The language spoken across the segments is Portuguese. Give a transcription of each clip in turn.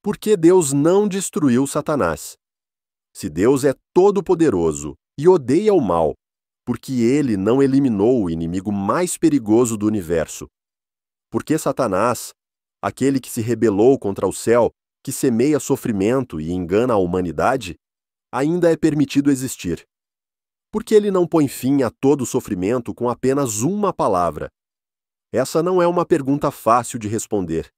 Por que Deus não destruiu Satanás? Se Deus é todo-poderoso e odeia o mal, por que ele não eliminou o inimigo mais perigoso do universo? Por que Satanás, aquele que se rebelou contra o céu, que semeia sofrimento e engana a humanidade, ainda é permitido existir? Por que ele não põe fim a todo o sofrimento com apenas uma palavra? Essa não é uma pergunta fácil de responder.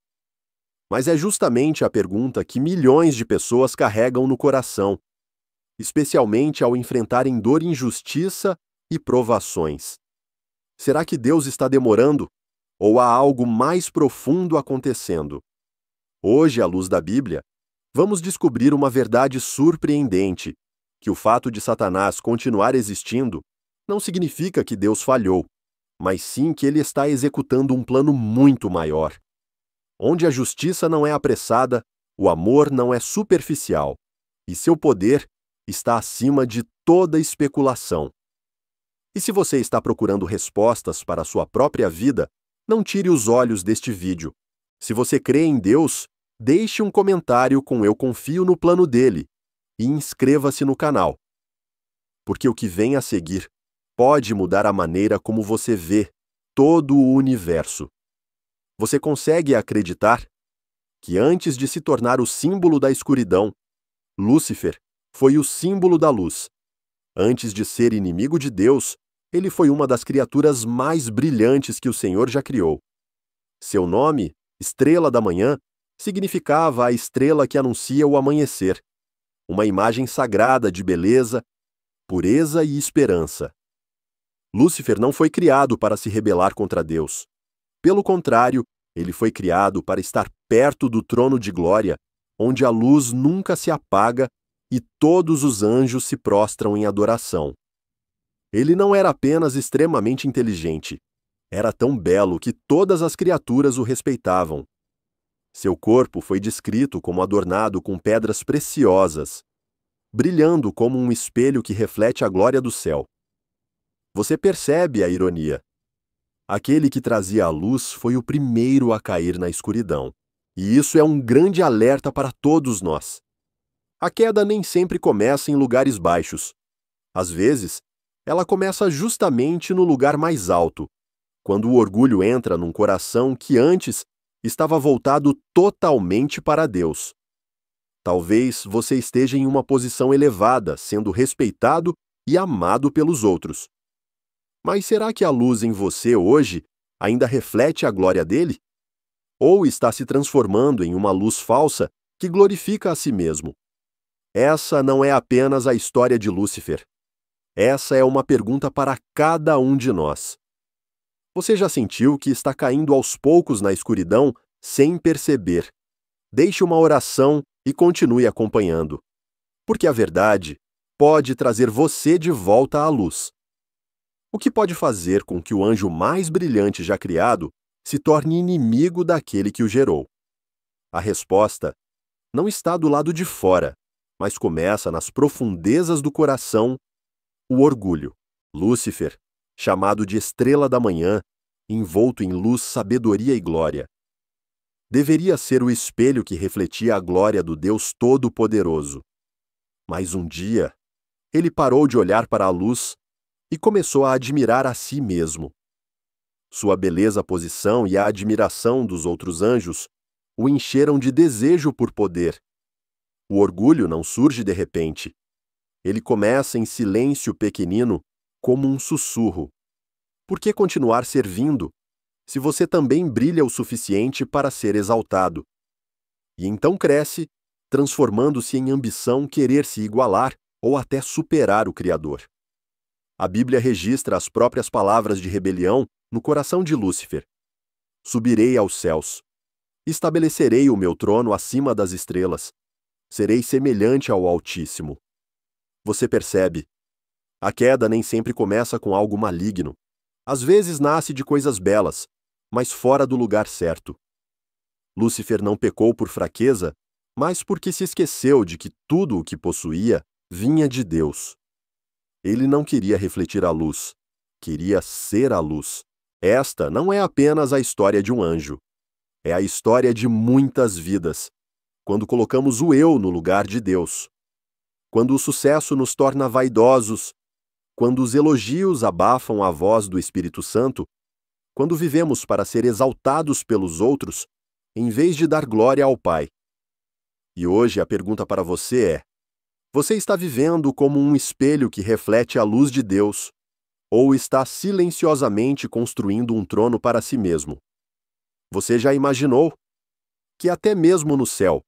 Mas é justamente a pergunta que milhões de pessoas carregam no coração, especialmente ao enfrentarem dor e injustiça e provações. Será que Deus está demorando? Ou há algo mais profundo acontecendo? Hoje, à luz da Bíblia, vamos descobrir uma verdade surpreendente, que o fato de Satanás continuar existindo não significa que Deus falhou, mas sim que ele está executando um plano muito maior. Onde a justiça não é apressada, o amor não é superficial, e seu poder está acima de toda especulação. E se você está procurando respostas para a sua própria vida, não tire os olhos deste vídeo. Se você crê em Deus, deixe um comentário com "Eu confio no plano dele" e inscreva-se no canal. Porque o que vem a seguir pode mudar a maneira como você vê todo o universo. Você consegue acreditar que antes de se tornar o símbolo da escuridão, Lúcifer foi o símbolo da luz. Antes de ser inimigo de Deus, ele foi uma das criaturas mais brilhantes que o Senhor já criou. Seu nome, Estrela da Manhã, significava a estrela que anuncia o amanhecer, uma imagem sagrada de beleza, pureza e esperança. Lúcifer não foi criado para se rebelar contra Deus. Pelo contrário, ele foi criado para estar perto do trono de glória, onde a luz nunca se apaga e todos os anjos se prostram em adoração. Ele não era apenas extremamente inteligente, era tão belo que todas as criaturas o respeitavam. Seu corpo foi descrito como adornado com pedras preciosas, brilhando como um espelho que reflete a glória do céu. Você percebe a ironia? Aquele que trazia a luz foi o primeiro a cair na escuridão. E isso é um grande alerta para todos nós. A queda nem sempre começa em lugares baixos. Às vezes, ela começa justamente no lugar mais alto, quando o orgulho entra num coração que antes estava voltado totalmente para Deus. Talvez você esteja em uma posição elevada, sendo respeitado e amado pelos outros. Mas será que a luz em você hoje ainda reflete a glória dele? Ou está se transformando em uma luz falsa que glorifica a si mesmo? Essa não é apenas a história de Lúcifer. Essa é uma pergunta para cada um de nós. Você já sentiu que está caindo aos poucos na escuridão sem perceber? Deixe uma oração e continue acompanhando. Porque a verdade pode trazer você de volta à luz. O que pode fazer com que o anjo mais brilhante já criado se torne inimigo daquele que o gerou? A resposta não está do lado de fora, mas começa nas profundezas do coração: o orgulho. Lúcifer, chamado de Estrela da Manhã, envolto em luz, sabedoria e glória, deveria ser o espelho que refletia a glória do Deus Todo-Poderoso. Mas um dia, ele parou de olhar para a luz e começou a admirar a si mesmo. Sua beleza, posição e a admiração dos outros anjos o encheram de desejo por poder. O orgulho não surge de repente. Ele começa em silêncio pequenino, como um sussurro. Por que continuar servindo, se você também brilha o suficiente para ser exaltado? E então cresce, transformando-se em ambição querer se igualar ou até superar o Criador. A Bíblia registra as próprias palavras de rebelião no coração de Lúcifer. Subirei aos céus. Estabelecerei o meu trono acima das estrelas. Serei semelhante ao Altíssimo. Você percebe? A queda nem sempre começa com algo maligno. Às vezes nasce de coisas belas, mas fora do lugar certo. Lúcifer não pecou por fraqueza, mas porque se esqueceu de que tudo o que possuía vinha de Deus. Ele não queria refletir a luz, queria ser a luz. Esta não é apenas a história de um anjo. É a história de muitas vidas. quando colocamos o eu no lugar de Deus, quando o sucesso nos torna vaidosos, quando os elogios abafam a voz do Espírito Santo, quando vivemos para ser exaltados pelos outros, em vez de dar glória ao Pai. E hoje a pergunta para você é: você está vivendo como um espelho que reflete a luz de Deus, ou está silenciosamente construindo um trono para si mesmo? Você já imaginou que até mesmo no céu,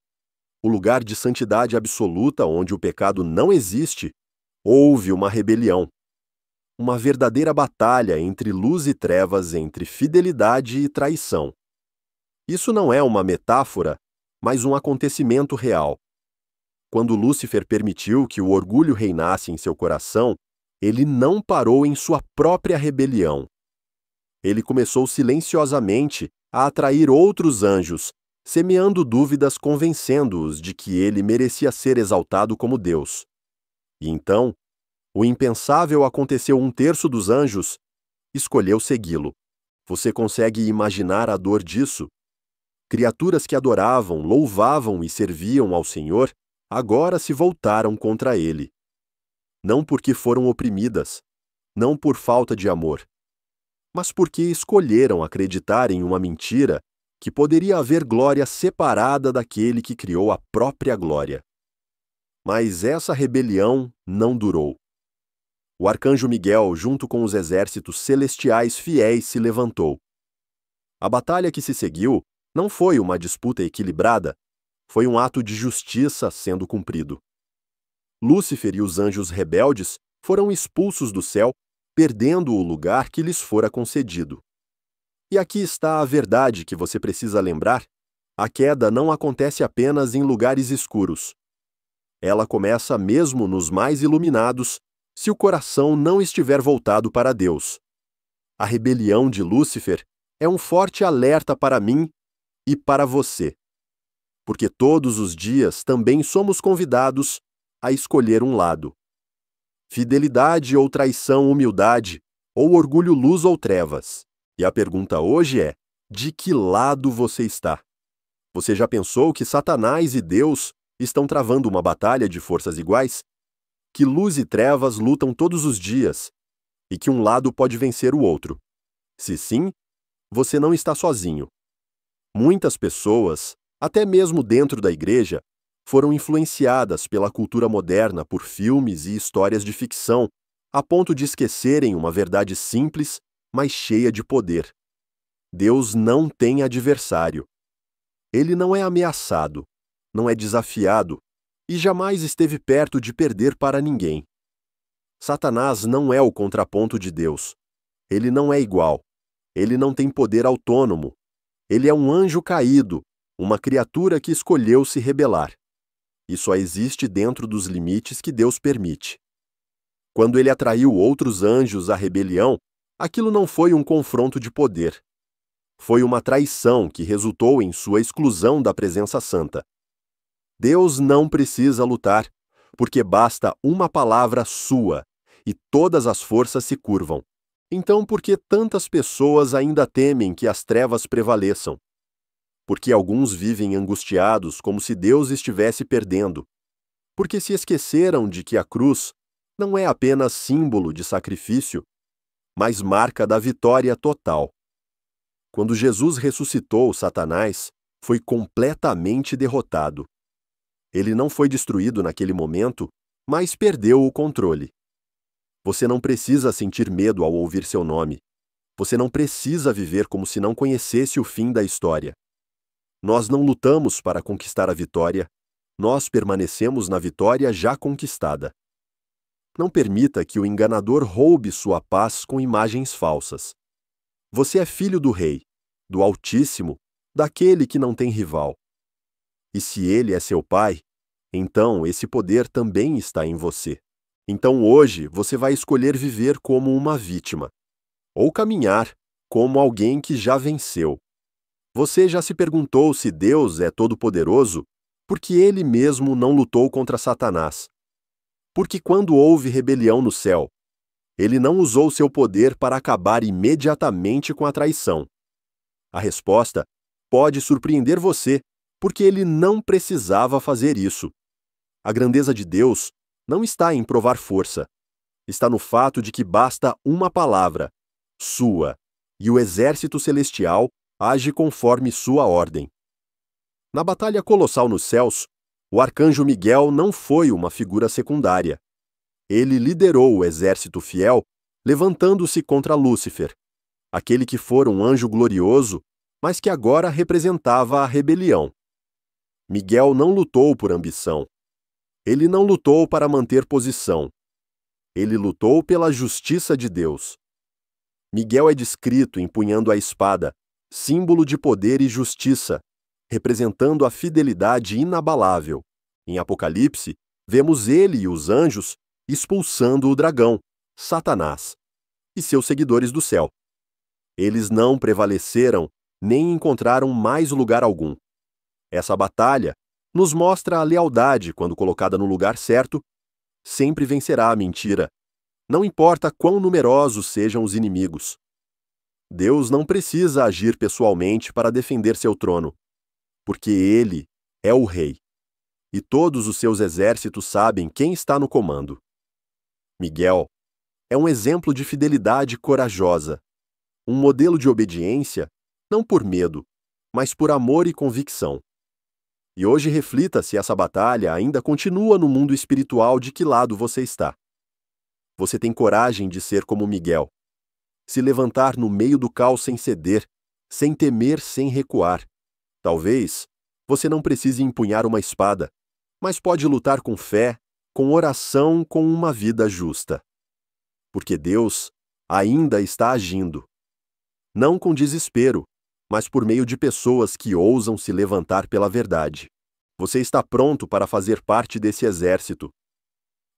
o lugar de santidade absoluta onde o pecado não existe, houve uma rebelião? Uma verdadeira batalha entre luz e trevas, entre fidelidade e traição. Isso não é uma metáfora, mas um acontecimento real. Quando Lúcifer permitiu que o orgulho reinasse em seu coração, ele não parou em sua própria rebelião. Ele começou silenciosamente a atrair outros anjos, semeando dúvidas, convencendo-os de que ele merecia ser exaltado como Deus. E então, o impensável aconteceu: 1/3 dos anjos escolheu segui-lo. Você consegue imaginar a dor disso? Criaturas que adoravam, louvavam e serviam ao Senhor, agora se voltaram contra ele. Não porque foram oprimidas, não por falta de amor, mas porque escolheram acreditar em uma mentira que poderia haver glória separada daquele que criou a própria glória. Mas essa rebelião não durou. O arcanjo Miguel, junto com os exércitos celestiais fiéis, se levantou. A batalha que se seguiu não foi uma disputa equilibrada, foi um ato de justiça sendo cumprido. Lúcifer e os anjos rebeldes foram expulsos do céu, perdendo o lugar que lhes fora concedido. E aqui está a verdade que você precisa lembrar: a queda não acontece apenas em lugares escuros. Ela começa mesmo nos mais iluminados, se o coração não estiver voltado para Deus. A rebelião de Lúcifer é um forte alerta para mim e para você, porque todos os dias também somos convidados a escolher um lado. Fidelidade ou traição, humildade, ou orgulho, luz ou trevas. E a pergunta hoje é: de que lado você está? Você já pensou que Satanás e Deus estão travando uma batalha de forças iguais? Que luz e trevas lutam todos os dias, e que um lado pode vencer o outro? Se sim, você não está sozinho. Muitas pessoas, até mesmo dentro da igreja, foram influenciadas pela cultura moderna por filmes e histórias de ficção, a ponto de esquecerem uma verdade simples, mas cheia de poder. Deus não tem adversário. Ele não é ameaçado, não é desafiado e jamais esteve perto de perder para ninguém. Satanás não é o contraponto de Deus. Ele não é igual. Ele não tem poder autônomo. Ele é um anjo caído, uma criatura que escolheu se rebelar. E só existe dentro dos limites que Deus permite. Quando ele atraiu outros anjos à rebelião, aquilo não foi um confronto de poder. Foi uma traição que resultou em sua exclusão da presença santa. Deus não precisa lutar, porque basta uma palavra sua, e todas as forças se curvam. Então, por que tantas pessoas ainda temem que as trevas prevaleçam? Porque alguns vivem angustiados como se Deus estivesse perdendo. Porque se esqueceram de que a cruz não é apenas símbolo de sacrifício, mas marca da vitória total. Quando Jesus ressuscitou Satanás, foi completamente derrotado. Ele não foi destruído naquele momento, mas perdeu o controle. Você não precisa sentir medo ao ouvir seu nome. Você não precisa viver como se não conhecesse o fim da história. Nós não lutamos para conquistar a vitória, nós permanecemos na vitória já conquistada. Não permita que o enganador roube sua paz com imagens falsas. Você é filho do Rei, do Altíssimo, daquele que não tem rival. E se ele é seu pai, então esse poder também está em você. Então hoje você vai escolher viver como uma vítima, ou caminhar como alguém que já venceu. Você já se perguntou se Deus é todo-poderoso porque ele mesmo não lutou contra Satanás? Porque quando houve rebelião no céu, ele não usou seu poder para acabar imediatamente com a traição. A resposta pode surpreender você, porque ele não precisava fazer isso. A grandeza de Deus não está em provar força. Está no fato de que basta uma palavra, sua, e o exército celestial age conforme sua ordem. Na batalha colossal nos céus, o arcanjo Miguel não foi uma figura secundária. Ele liderou o exército fiel, levantando-se contra Lúcifer, aquele que fora um anjo glorioso, mas que agora representava a rebelião. Miguel não lutou por ambição. Ele não lutou para manter posição. Ele lutou pela justiça de Deus. Miguel é descrito empunhando a espada, símbolo de poder e justiça, representando a fidelidade inabalável. Em Apocalipse, vemos ele e os anjos expulsando o dragão, Satanás, e seus seguidores do céu. Eles não prevaleceram nem encontraram mais lugar algum. Essa batalha nos mostra a lealdade quando colocada no lugar certo, sempre vencerá a mentira. Não importa quão numerosos sejam os inimigos. Deus não precisa agir pessoalmente para defender seu trono, porque Ele é o Rei, e todos os seus exércitos sabem quem está no comando. Miguel é um exemplo de fidelidade corajosa, um modelo de obediência, não por medo, mas por amor e convicção. E hoje reflita se essa batalha ainda continua no mundo espiritual de que lado você está. Você tem coragem de ser como Miguel, se levantar no meio do caos sem ceder, sem temer, sem recuar. Talvez você não precise empunhar uma espada, mas pode lutar com fé, com oração, com uma vida justa. Porque Deus ainda está agindo. Não com desespero, mas por meio de pessoas que ousam se levantar pela verdade. Você está pronto para fazer parte desse exército.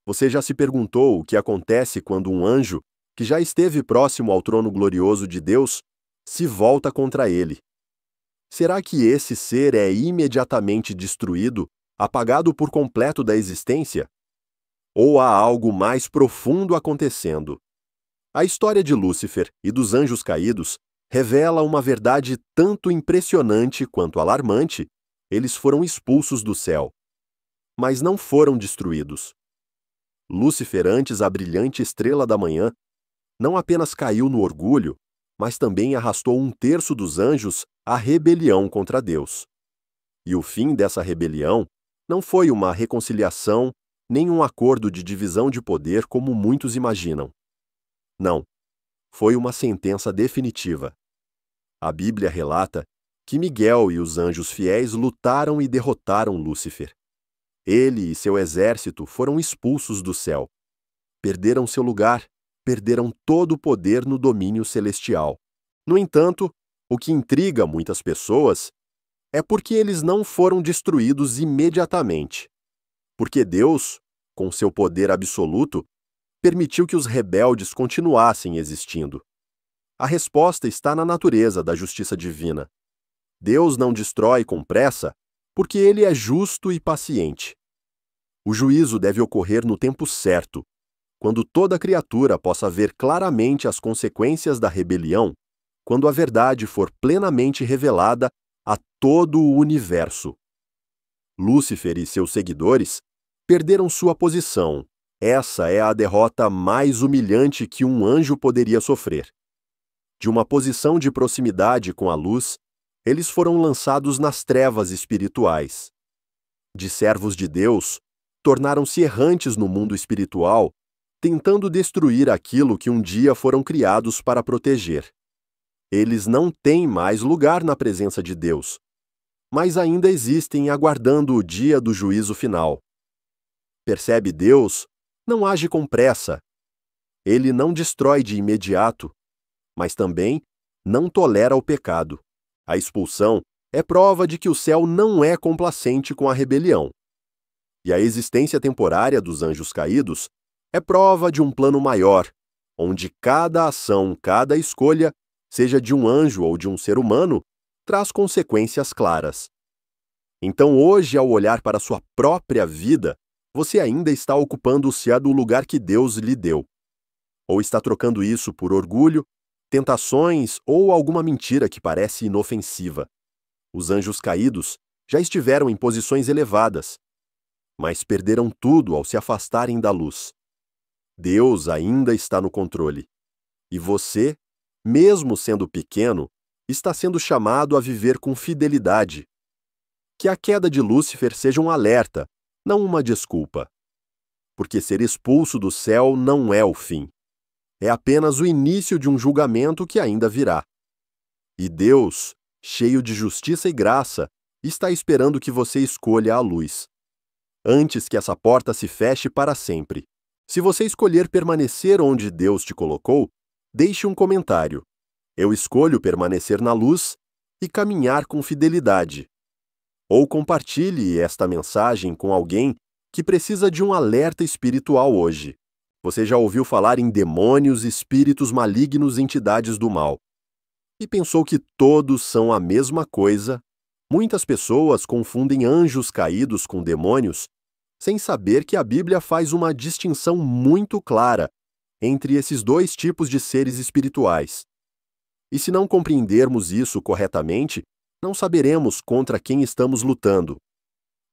Você já se perguntou o que acontece quando um anjo, que já esteve próximo ao trono glorioso de Deus, se volta contra ele? Será que esse ser é imediatamente destruído, apagado por completo da existência? Ou há algo mais profundo acontecendo? A história de Lúcifer e dos anjos caídos revela uma verdade tanto impressionante quanto alarmante. Eles foram expulsos do céu, mas não foram destruídos. Lúcifer, antes a brilhante estrela da manhã, não apenas caiu no orgulho, mas também arrastou 1/3 dos anjos à rebelião contra Deus. E o fim dessa rebelião não foi uma reconciliação, nem um acordo de divisão de poder como muitos imaginam. Não, foi uma sentença definitiva. A Bíblia relata que Miguel e os anjos fiéis lutaram e derrotaram Lúcifer. Ele e seu exército foram expulsos do céu. Perderam seu lugar, perderam todo o poder no domínio celestial. No entanto, o que intriga muitas pessoas é porque eles não foram destruídos imediatamente. Porque Deus, com seu poder absoluto, permitiu que os rebeldes continuassem existindo. A resposta está na natureza da justiça divina. Deus não destrói com pressa, porque Ele é justo e paciente. O juízo deve ocorrer no tempo certo, quando toda criatura possa ver claramente as consequências da rebelião, quando a verdade for plenamente revelada a todo o universo. Lúcifer e seus seguidores perderam sua posição. Essa é a derrota mais humilhante que um anjo poderia sofrer. De uma posição de proximidade com a luz, eles foram lançados nas trevas espirituais. De servos de Deus, tornaram-se errantes no mundo espiritual, tentando destruir aquilo que um dia foram criados para proteger. Eles não têm mais lugar na presença de Deus, mas ainda existem aguardando o dia do juízo final. Percebe, Deus não age com pressa. Ele não destrói de imediato, mas também não tolera o pecado. A expulsão é prova de que o céu não é complacente com a rebelião. E a existência temporária dos anjos caídos é prova de um plano maior, onde cada ação, cada escolha, seja de um anjo ou de um ser humano, traz consequências claras. Então hoje, ao olhar para sua própria vida, você ainda está ocupando-se do lugar que Deus lhe deu. Ou está trocando isso por orgulho, tentações ou alguma mentira que parece inofensiva. Os anjos caídos já estiveram em posições elevadas, mas perderam tudo ao se afastarem da luz. Deus ainda está no controle. E você, mesmo sendo pequeno, está sendo chamado a viver com fidelidade. Que a queda de Lúcifer seja um alerta, não uma desculpa. Porque ser expulso do céu não é o fim. É apenas o início de um julgamento que ainda virá. E Deus, cheio de justiça e graça, está esperando que você escolha a luz, antes que essa porta se feche para sempre. Se você escolher permanecer onde Deus te colocou, deixe um comentário. Eu escolho permanecer na luz e caminhar com fidelidade. Ou compartilhe esta mensagem com alguém que precisa de um alerta espiritual hoje. Você já ouviu falar em demônios, espíritos malignos e entidades do mal. E pensou que todos são a mesma coisa? Muitas pessoas confundem anjos caídos com demônios, sem saber que a Bíblia faz uma distinção muito clara entre esses dois tipos de seres espirituais. E se não compreendermos isso corretamente, não saberemos contra quem estamos lutando.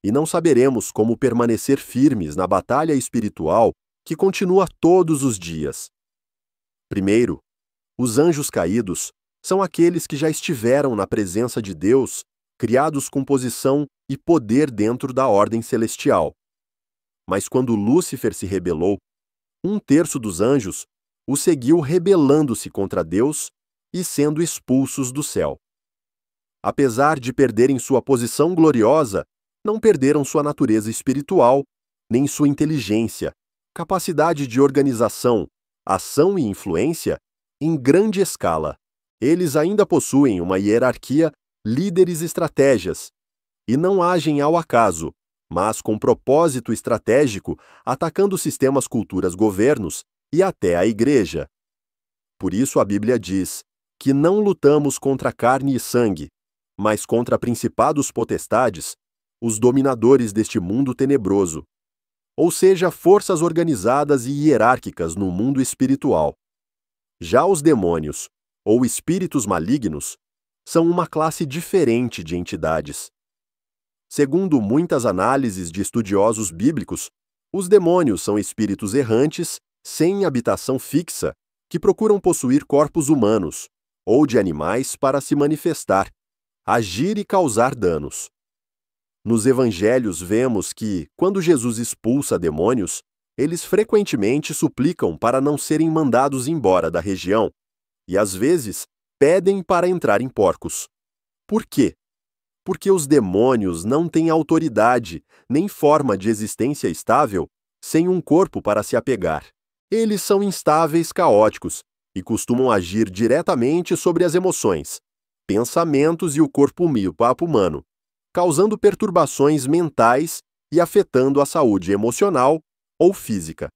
E não saberemos como permanecer firmes na batalha espiritual que continua todos os dias. Primeiro, os anjos caídos são aqueles que já estiveram na presença de Deus, criados com posição e poder dentro da ordem celestial. Mas quando Lúcifer se rebelou, 1/3 dos anjos o seguiu rebelando-se contra Deus e sendo expulsos do céu. Apesar de perderem sua posição gloriosa, não perderam sua natureza espiritual, nem sua inteligência, capacidade de organização, ação e influência em grande escala. Eles ainda possuem uma hierarquia, líderes e estratégias, e não agem ao acaso, mas com propósito estratégico, atacando sistemas, culturas, governos e até a igreja. Por isso a Bíblia diz que não lutamos contra carne e sangue, mas contra principados, potestades, os dominadores deste mundo tenebroso, ou seja, forças organizadas e hierárquicas no mundo espiritual. Já os demônios, ou espíritos malignos, são uma classe diferente de entidades. Segundo muitas análises de estudiosos bíblicos, os demônios são espíritos errantes, sem habitação fixa, que procuram possuir corpos humanos ou de animais para se manifestar, agir e causar danos. Nos evangelhos vemos que, quando Jesus expulsa demônios, eles frequentemente suplicam para não serem mandados embora da região e, às vezes, pedem para entrar em porcos. Por quê? Porque os demônios não têm autoridade nem forma de existência estável sem um corpo para se apegar. Eles são instáveis, caóticos e costumam agir diretamente sobre as emoções, pensamentos e o corpo humano, causando perturbações mentais e afetando a saúde emocional ou física.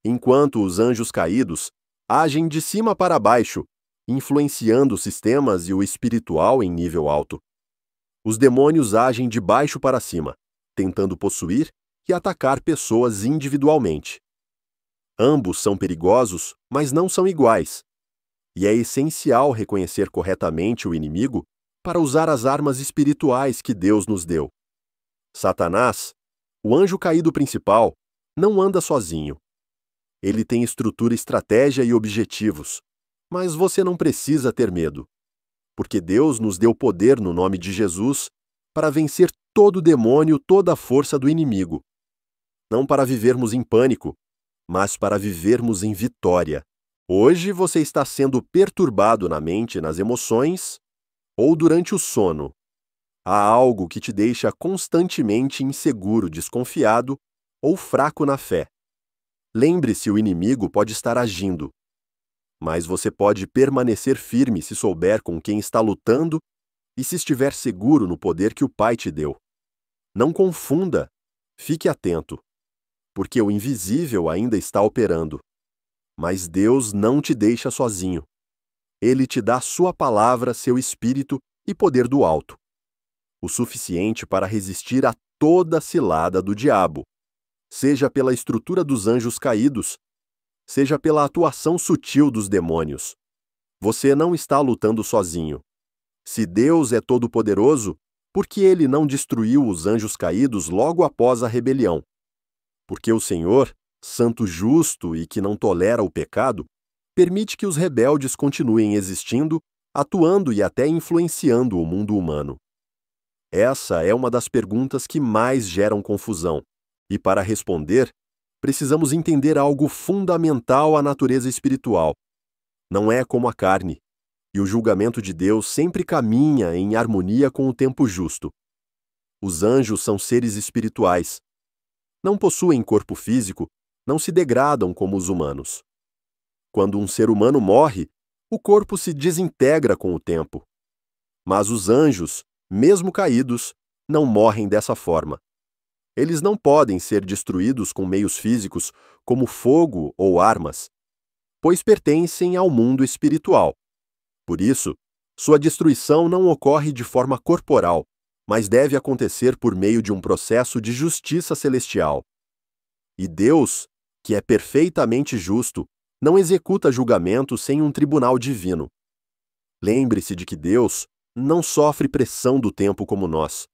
Enquanto os anjos caídos agem de cima para baixo, influenciando os sistemas e o espiritual em nível alto. Os demônios agem de baixo para cima, tentando possuir e atacar pessoas individualmente. Ambos são perigosos, mas não são iguais. E é essencial reconhecer corretamente o inimigo para usar as armas espirituais que Deus nos deu. Satanás, o anjo caído principal, não anda sozinho. Ele tem estrutura, estratégia e objetivos, mas você não precisa ter medo, porque Deus nos deu poder no nome de Jesus para vencer todo demônio, toda a força do inimigo. Não para vivermos em pânico, mas para vivermos em vitória. Hoje você está sendo perturbado na mente, nas emoções ou durante o sono. Há algo que te deixa constantemente inseguro, desconfiado ou fraco na fé. Lembre-se, o inimigo pode estar agindo, mas você pode permanecer firme se souber com quem está lutando e se estiver seguro no poder que o Pai te deu. Não confunda, fique atento, porque o invisível ainda está operando. Mas Deus não te deixa sozinho. Ele te dá sua palavra, seu espírito e poder do alto, o suficiente para resistir a toda a cilada do diabo, seja pela estrutura dos anjos caídos, seja pela atuação sutil dos demônios. Você não está lutando sozinho. Se Deus é todo-poderoso, Porque ele não destruiu os anjos caídos logo após a rebelião. Porque o Senhor, santo justo e que não tolera o pecado, permite que os rebeldes continuem existindo, atuando e até influenciando o mundo humano. Essa é uma das perguntas que mais geram confusão, e para responder, precisamos entender algo fundamental à natureza espiritual. Não é como a carne, e o julgamento de Deus sempre caminha em harmonia com o tempo justo. Os anjos são seres espirituais. Não possuem corpo físico, não se degradam como os humanos. Quando um ser humano morre, o corpo se desintegra com o tempo. Mas os anjos, mesmo caídos, não morrem dessa forma. Eles não podem ser destruídos com meios físicos, como fogo ou armas, pois pertencem ao mundo espiritual. Por isso, sua destruição não ocorre de forma corporal, mas deve acontecer por meio de um processo de justiça celestial. E Deus, que é perfeitamente justo, não executa julgamento sem um tribunal divino. Lembre-se de que Deus não sofre pressão do tempo como nós.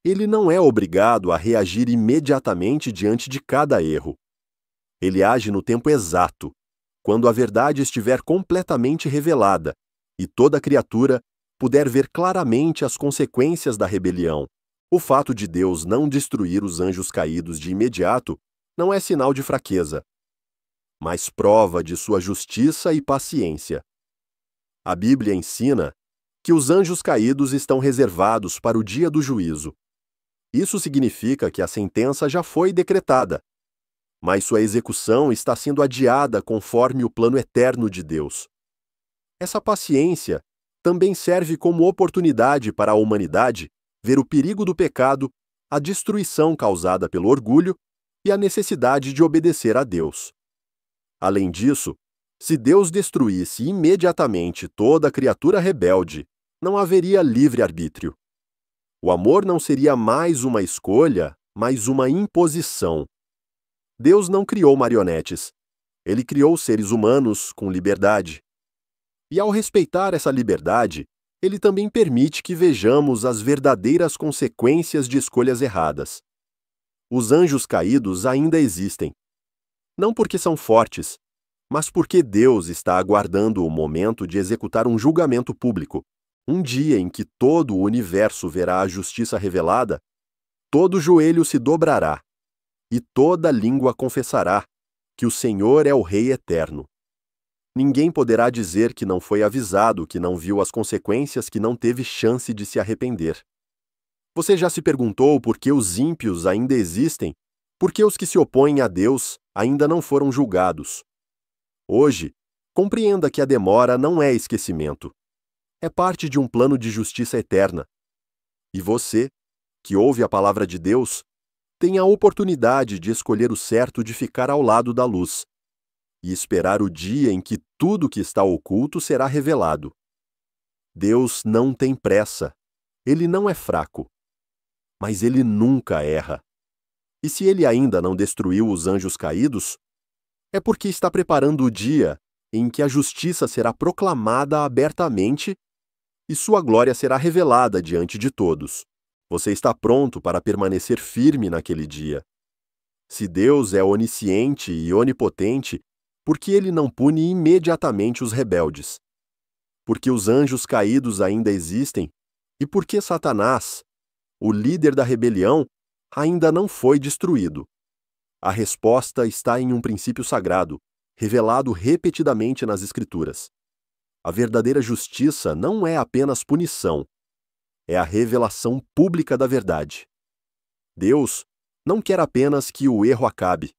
Ele não é obrigado a reagir imediatamente diante de cada erro. Ele age no tempo exato, quando a verdade estiver completamente revelada e toda criatura puder ver claramente as consequências da rebelião. O fato de Deus não destruir os anjos caídos de imediato não é sinal de fraqueza, mas prova de sua justiça e paciência. A Bíblia ensina que os anjos caídos estão reservados para o dia do juízo. Isso significa que a sentença já foi decretada, mas sua execução está sendo adiada conforme o plano eterno de Deus. Essa paciência também serve como oportunidade para a humanidade ver o perigo do pecado, a destruição causada pelo orgulho e a necessidade de obedecer a Deus. Além disso, se Deus destruísse imediatamente toda criatura rebelde, não haveria livre-arbítrio. O amor não seria mais uma escolha, mas uma imposição. Deus não criou marionetes. Ele criou seres humanos com liberdade. E ao respeitar essa liberdade, ele também permite que vejamos as verdadeiras consequências de escolhas erradas. Os anjos caídos ainda existem. Não porque são fortes, mas porque Deus está aguardando o momento de executar um julgamento público. Um dia em que todo o universo verá a justiça revelada, todo joelho se dobrará, e toda língua confessará que o Senhor é o Rei eterno. Ninguém poderá dizer que não foi avisado, que não viu as consequências, que não teve chance de se arrepender. Você já se perguntou por que os ímpios ainda existem? Por que os que se opõem a Deus ainda não foram julgados? Hoje, compreenda que a demora não é esquecimento. É parte de um plano de justiça eterna. E você, que ouve a palavra de Deus, tem a oportunidade de escolher o certo de ficar ao lado da luz e esperar o dia em que tudo que está oculto será revelado. Deus não tem pressa. Ele não é fraco. Mas ele nunca erra. E se ele ainda não destruiu os anjos caídos, é porque está preparando o dia em que a justiça será proclamada abertamente e sua glória será revelada diante de todos. Você está pronto para permanecer firme naquele dia. Se Deus é onisciente e onipotente, por que ele não pune imediatamente os rebeldes? Porque os anjos caídos ainda existem e porque Satanás, o líder da rebelião, ainda não foi destruído. A resposta está em um princípio sagrado, revelado repetidamente nas Escrituras. A verdadeira justiça não é apenas punição, é a revelação pública da verdade. Deus não quer apenas que o erro acabe.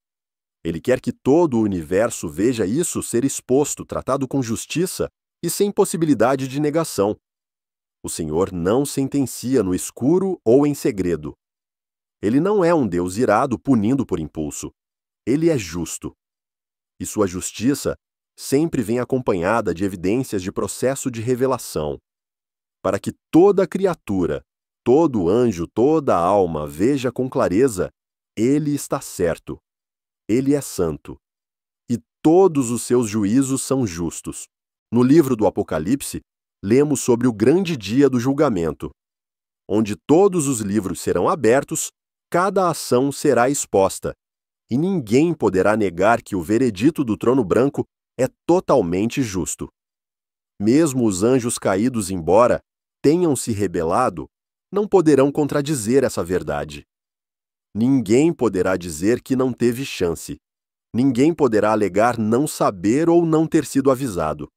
Ele quer que todo o universo veja isso ser exposto, tratado com justiça e sem possibilidade de negação. O Senhor não sentencia no escuro ou em segredo. Ele não é um Deus irado punindo por impulso. Ele é justo. E sua justiça sempre vem acompanhada de evidências de processo de revelação, para que toda criatura, todo anjo, toda alma veja com clareza: ele está certo, ele é santo, e todos os seus juízos são justos. No livro do Apocalipse, lemos sobre o grande dia do julgamento, onde todos os livros serão abertos, cada ação será exposta, e ninguém poderá negar que o veredito do trono branco é totalmente justo. Mesmo os anjos caídos, embora tenham se rebelado, não poderão contradizer essa verdade. Ninguém poderá dizer que não teve chance. Ninguém poderá alegar não saber ou não ter sido avisado.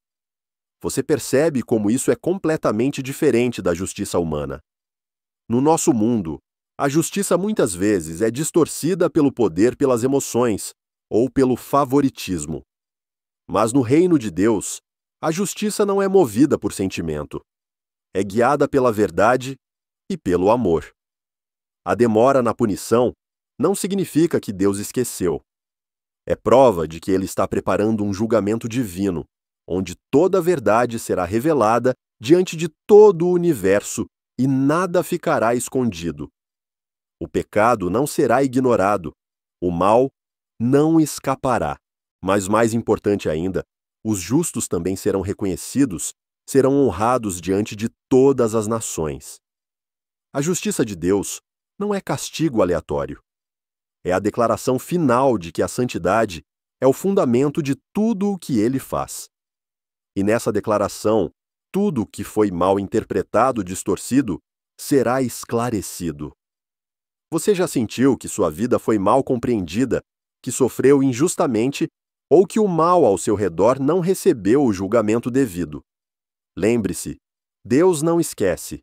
Você percebe como isso é completamente diferente da justiça humana. No nosso mundo, a justiça muitas vezes é distorcida pelo poder pelas emoções ou pelo favoritismo. Mas no reino de Deus, a justiça não é movida por sentimento. É guiada pela verdade e pelo amor. A demora na punição não significa que Deus esqueceu. É prova de que Ele está preparando um julgamento divino, onde toda a verdade será revelada diante de todo o universo e nada ficará escondido. O pecado não será ignorado, o mal não escapará. Mas mais importante ainda, os justos também serão reconhecidos, serão honrados diante de todas as nações. A justiça de Deus não é castigo aleatório. É a declaração final de que a santidade é o fundamento de tudo o que Ele faz. E nessa declaração, tudo o que foi mal interpretado, distorcido, será esclarecido. Você já sentiu que sua vida foi mal compreendida, que sofreu injustamente ou que o mal ao seu redor não recebeu o julgamento devido? Lembre-se, Deus não esquece.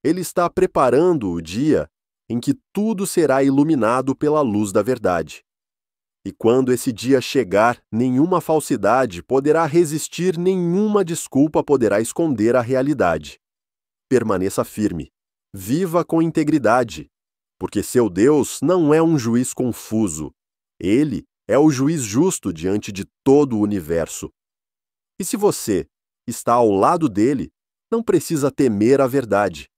Ele está preparando o dia em que tudo será iluminado pela luz da verdade. E quando esse dia chegar, nenhuma falsidade poderá resistir, nenhuma desculpa poderá esconder a realidade. Permaneça firme. Viva com integridade, porque seu Deus não é um juiz confuso. Ele é o juiz justo diante de todo o universo. E se você está ao lado dele, não precisa temer a verdade.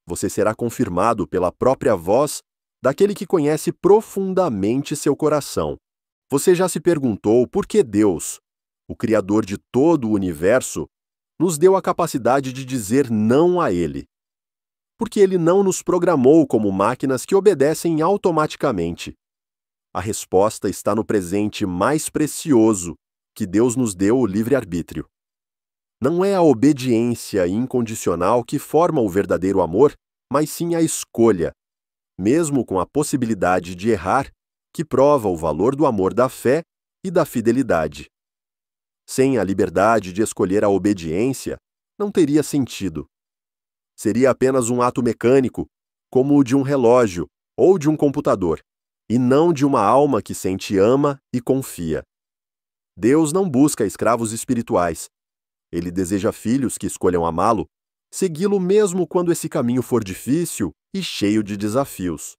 Você será confirmado pela própria voz daquele que conhece profundamente seu coração. Você já se perguntou por que Deus, o Criador de todo o universo, nos deu a capacidade de dizer não a Ele? Porque Ele não nos programou como máquinas que obedecem automaticamente. A resposta está no presente mais precioso que Deus nos deu, o livre-arbítrio. Não é a obediência incondicional que forma o verdadeiro amor, mas sim a escolha, mesmo com a possibilidade de errar, que prova o valor do amor, da fé e da fidelidade. Sem a liberdade de escolher a obediência, não teria sentido. Seria apenas um ato mecânico, como o de um relógio ou de um computador, e não de uma alma que sente, ama e confia. Deus não busca escravos espirituais. Ele deseja filhos que escolham amá-lo, segui-lo mesmo quando esse caminho for difícil e cheio de desafios.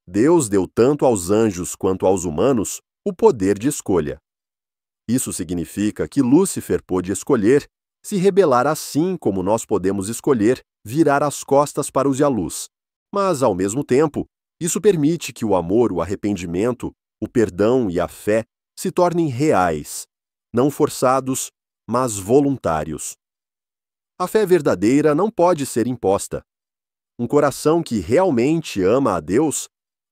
Deus deu tanto aos anjos quanto aos humanos o poder de escolha. Isso significa que Lúcifer pôde escolher se rebelar, assim como nós podemos escolher virar as costas para os à luz. Mas, ao mesmo tempo, isso permite que o amor, o arrependimento, o perdão e a fé se tornem reais, não forçados, mas voluntários. A fé verdadeira não pode ser imposta. Um coração que realmente ama a Deus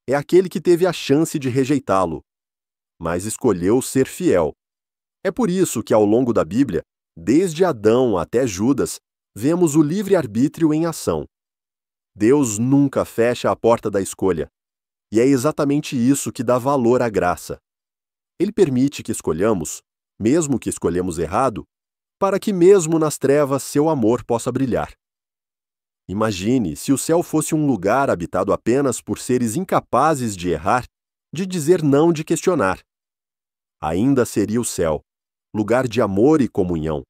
é aquele que teve a chance de rejeitá-lo, mas escolheu ser fiel. É por isso que, ao longo da Bíblia, desde Adão até Judas, vemos o livre-arbítrio em ação. Deus nunca fecha a porta da escolha, e é exatamente isso que dá valor à graça. Ele permite que escolhamos, mesmo que escolhemos errado, para que mesmo nas trevas seu amor possa brilhar. Imagine se o céu fosse um lugar habitado apenas por seres incapazes de errar, de dizer não, de questionar. Ainda seria o céu, lugar de amor e comunhão.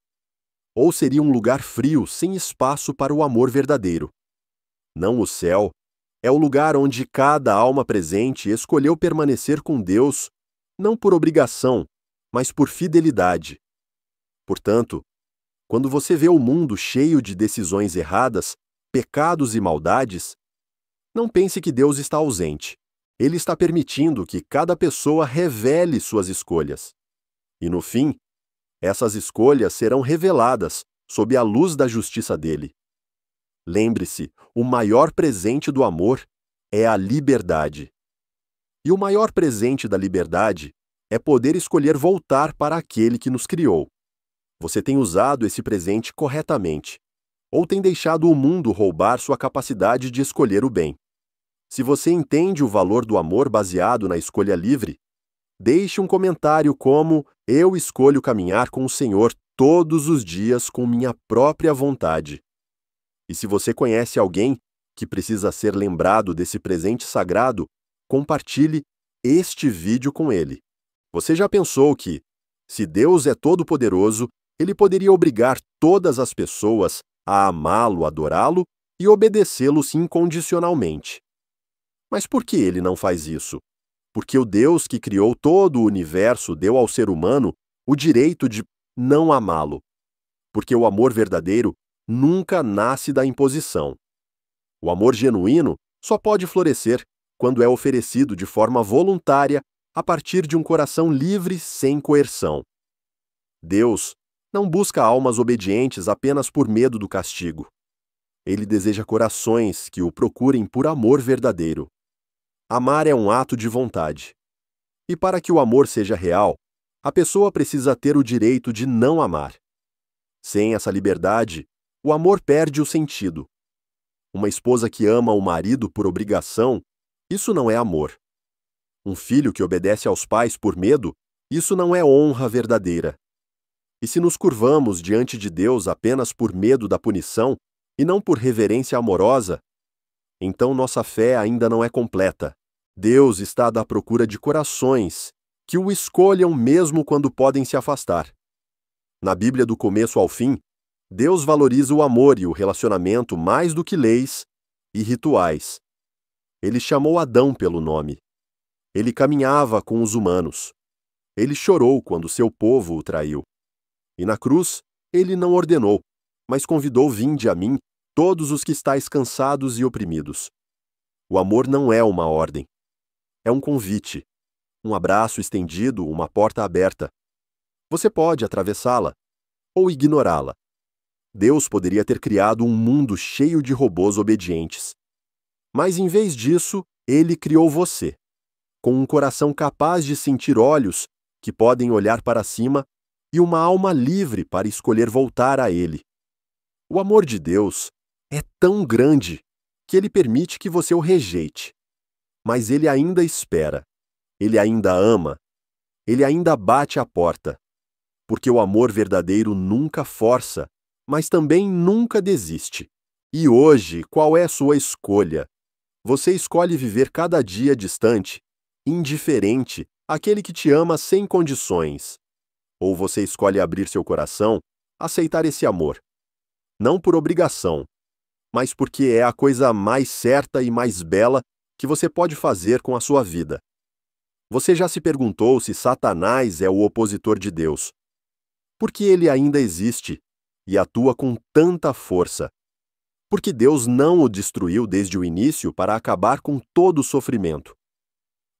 Ou seria um lugar frio, sem espaço para o amor verdadeiro. Não o céu, é o lugar onde cada alma presente escolheu permanecer com Deus, não por obrigação, mas por fidelidade. Portanto, quando você vê o mundo cheio de decisões erradas, pecados e maldades, não pense que Deus está ausente. Ele está permitindo que cada pessoa revele suas escolhas. E no fim, essas escolhas serão reveladas sob a luz da justiça dele. Lembre-se, o maior presente do amor é a liberdade. E o maior presente da liberdade é poder escolher voltar para aquele que nos criou. Você tem usado esse presente corretamente, ou tem deixado o mundo roubar sua capacidade de escolher o bem. Se você entende o valor do amor baseado na escolha livre, deixe um comentário como: eu escolho caminhar com o Senhor todos os dias com minha própria vontade. E se você conhece alguém que precisa ser lembrado desse presente sagrado, compartilhe este vídeo com ele. Você já pensou que, se Deus é todo-poderoso, ele poderia obrigar todas as pessoas a amá-lo, adorá-lo e obedecê-lo incondicionalmente? Mas por que ele não faz isso? Porque o Deus que criou todo o universo deu ao ser humano o direito de não amá-lo. Porque o amor verdadeiro nunca nasce da imposição. O amor genuíno só pode florescer quando é oferecido de forma voluntária a partir de um coração livre sem coerção. Deus não busca almas obedientes apenas por medo do castigo. Ele deseja corações que o procurem por amor verdadeiro. Amar é um ato de vontade. E para que o amor seja real, a pessoa precisa ter o direito de não amar. Sem essa liberdade, o amor perde o sentido. Uma esposa que ama o marido por obrigação, isso não é amor. Um filho que obedece aos pais por medo, isso não é honra verdadeira. E se nos curvamos diante de Deus apenas por medo da punição e não por reverência amorosa, então nossa fé ainda não é completa. Deus está à procura de corações que o escolham mesmo quando podem se afastar. Na Bíblia do começo ao fim, Deus valoriza o amor e o relacionamento mais do que leis e rituais. Ele chamou Adão pelo nome. Ele caminhava com os humanos. Ele chorou quando seu povo o traiu. E na cruz, ele não ordenou, mas convidou: vinde a mim, todos os que estáis cansados e oprimidos. O amor não é uma ordem. É um convite, um abraço estendido, uma porta aberta. Você pode atravessá-la ou ignorá-la. Deus poderia ter criado um mundo cheio de robôs obedientes. Mas em vez disso, ele criou você, com um coração capaz de sentir olhos que podem olhar para cima e uma alma livre para escolher voltar a ele. O amor de Deus é tão grande que ele permite que você o rejeite. Mas ele ainda espera, ele ainda ama, ele ainda bate à porta. Porque o amor verdadeiro nunca força, mas também nunca desiste. E hoje, qual é a sua escolha? Você escolhe viver cada dia distante, indiferente, àquele que te ama sem condições. Ou você escolhe abrir seu coração, aceitar esse amor. Não por obrigação, mas porque é a coisa mais certa e mais bela que você pode fazer com a sua vida. Você já se perguntou se Satanás é o opositor de Deus? Porque ele ainda existe e atua com tanta força. Porque Deus não o destruiu desde o início para acabar com todo o sofrimento.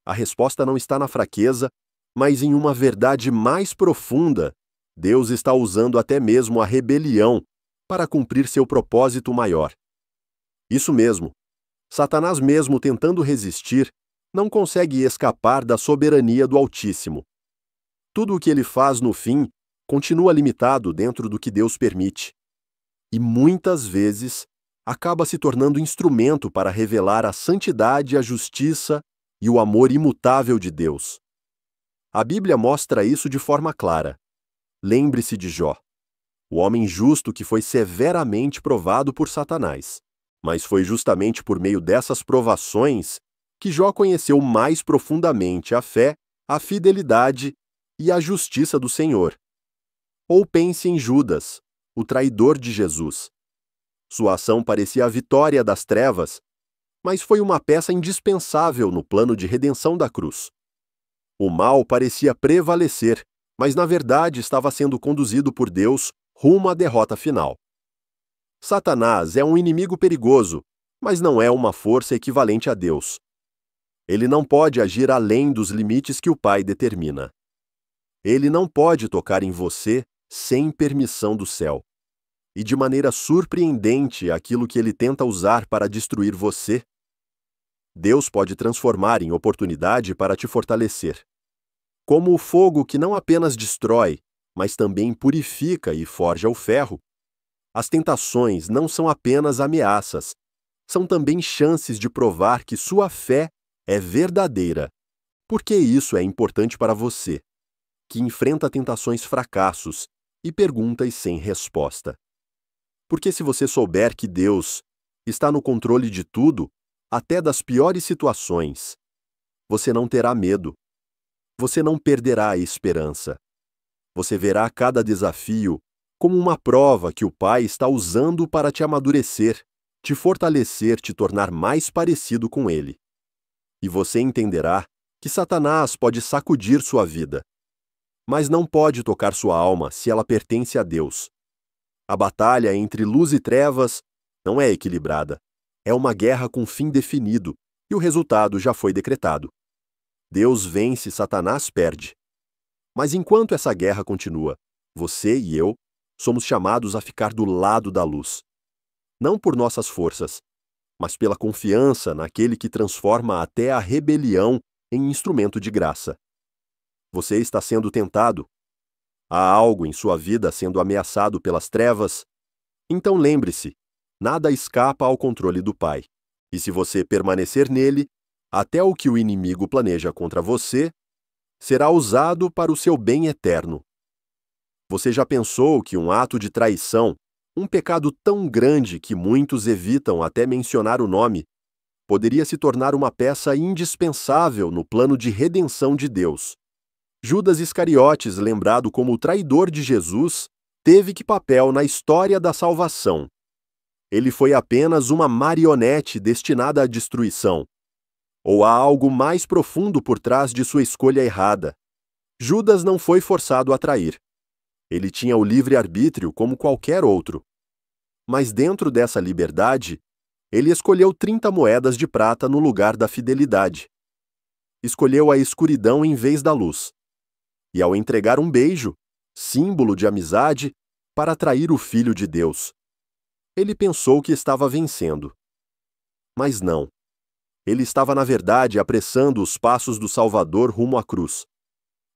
A resposta não está na fraqueza, mas em uma verdade mais profunda. Deus está usando até mesmo a rebelião para cumprir seu propósito maior. Isso mesmo. Satanás, mesmo tentando resistir, não consegue escapar da soberania do Altíssimo. Tudo o que ele faz no fim continua limitado dentro do que Deus permite. E muitas vezes acaba se tornando instrumento para revelar a santidade, a justiça e o amor imutável de Deus. A Bíblia mostra isso de forma clara. Lembre-se de Jó, o homem justo que foi severamente provado por Satanás. Mas foi justamente por meio dessas provações que Jó conheceu mais profundamente a fé, a fidelidade e a justiça do Senhor. Ou pense em Judas, o traidor de Jesus. Sua ação parecia a vitória das trevas, mas foi uma peça indispensável no plano de redenção da cruz. O mal parecia prevalecer, mas na verdade estava sendo conduzido por Deus rumo à derrota final. Satanás é um inimigo perigoso, mas não é uma força equivalente a Deus. Ele não pode agir além dos limites que o Pai determina. Ele não pode tocar em você sem permissão do céu. e de maneira surpreendente aquilo que ele tenta usar para destruir você, Deus pode transformar em oportunidade para te fortalecer. Como o fogo que não apenas destrói, mas também purifica e forja o ferro, as tentações não são apenas ameaças, são também chances de provar que sua fé é verdadeira. Por que isso é importante para você, que enfrenta tentações fracassos e perguntas sem resposta? Porque se você souber que Deus está no controle de tudo, até das piores situações, você não terá medo. Você não perderá a esperança. Você verá cada desafio como uma prova que o Pai está usando para te amadurecer, te fortalecer, te tornar mais parecido com Ele. E você entenderá que Satanás pode sacudir sua vida, mas não pode tocar sua alma se ela pertence a Deus. A batalha entre luz e trevas não é equilibrada. É uma guerra com fim definido, e o resultado já foi decretado. Deus vence, Satanás perde. Mas enquanto essa guerra continua, você e eu somos chamados a ficar do lado da luz. Não por nossas forças, mas pela confiança naquele que transforma até a rebelião em instrumento de graça. Você está sendo tentado? Há algo em sua vida sendo ameaçado pelas trevas? Então lembre-se, nada escapa ao controle do Pai. E se você permanecer nele, até o que o inimigo planeja contra você será usado para o seu bem eterno. Você já pensou que um ato de traição, um pecado tão grande que muitos evitam até mencionar o nome, poderia se tornar uma peça indispensável no plano de redenção de Deus? Judas Iscariotes, lembrado como o traidor de Jesus, teve que papel na história da salvação? Ele foi apenas uma marionete destinada à destruição? Ou há algo mais profundo por trás de sua escolha errada? Judas não foi forçado a trair. Ele tinha o livre-arbítrio como qualquer outro. Mas dentro dessa liberdade, ele escolheu 30 moedas de prata no lugar da fidelidade. Escolheu a escuridão em vez da luz. E ao entregar um beijo, símbolo de amizade, para atrair o Filho de Deus, ele pensou que estava vencendo. Mas não. Ele estava, na verdade, apressando os passos do Salvador rumo à cruz,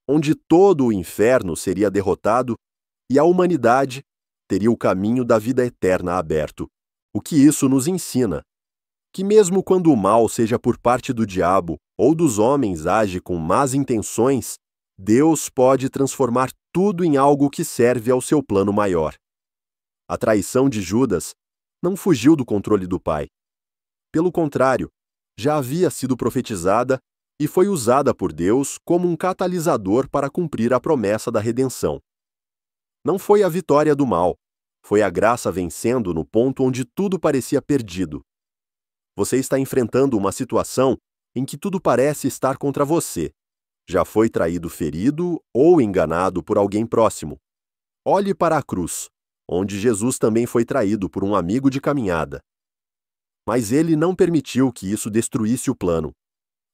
onde todo o inferno seria derrotado e a humanidade teria o caminho da vida eterna aberto. O que isso nos ensina? Que mesmo quando o mal seja por parte do diabo ou dos homens age com más intenções, Deus pode transformar tudo em algo que serve ao seu plano maior. A traição de Judas não fugiu do controle do Pai. Pelo contrário, já havia sido profetizada e foi usada por Deus como um catalisador para cumprir a promessa da redenção. Não foi a vitória do mal, foi a graça vencendo no ponto onde tudo parecia perdido. Você está enfrentando uma situação em que tudo parece estar contra você. Já foi traído, ferido ou enganado por alguém próximo. Olhe para a cruz, onde Jesus também foi traído por um amigo de caminhada. Mas ele não permitiu que isso destruísse o plano.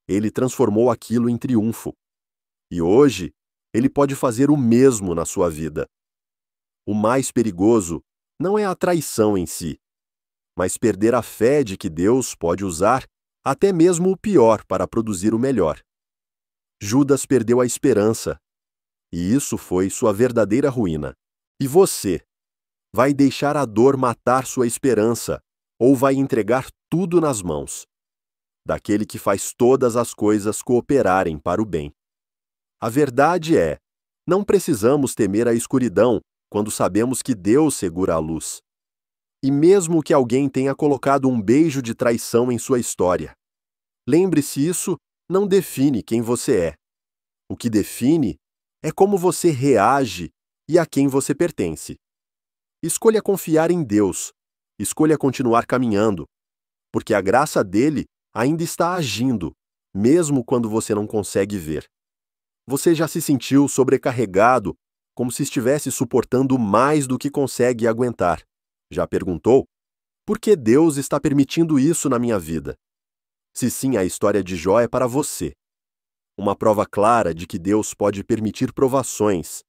Ele transformou aquilo em triunfo. E hoje, ele pode fazer o mesmo na sua vida. O mais perigoso não é a traição em si, mas perder a fé de que Deus pode usar até mesmo o pior para produzir o melhor. Judas perdeu a esperança, e isso foi sua verdadeira ruína. E você? Vai deixar a dor matar sua esperança, ou vai entregar tudo nas mãos daquele que faz todas as coisas cooperarem para o bem? A verdade é, não precisamos temer a escuridão quando sabemos que Deus segura a luz. E mesmo que alguém tenha colocado um beijo de traição em sua história, lembre-se, isso não define quem você é. O que define é como você reage e a quem você pertence. Escolha confiar em Deus, escolha continuar caminhando, porque a graça dele ainda está agindo, mesmo quando você não consegue ver. Você já se sentiu sobrecarregado, como se estivesse suportando mais do que consegue aguentar? Já perguntou? Por que Deus está permitindo isso na minha vida? Se sim, a história de Jó é para você. Uma prova clara de que Deus pode permitir provações,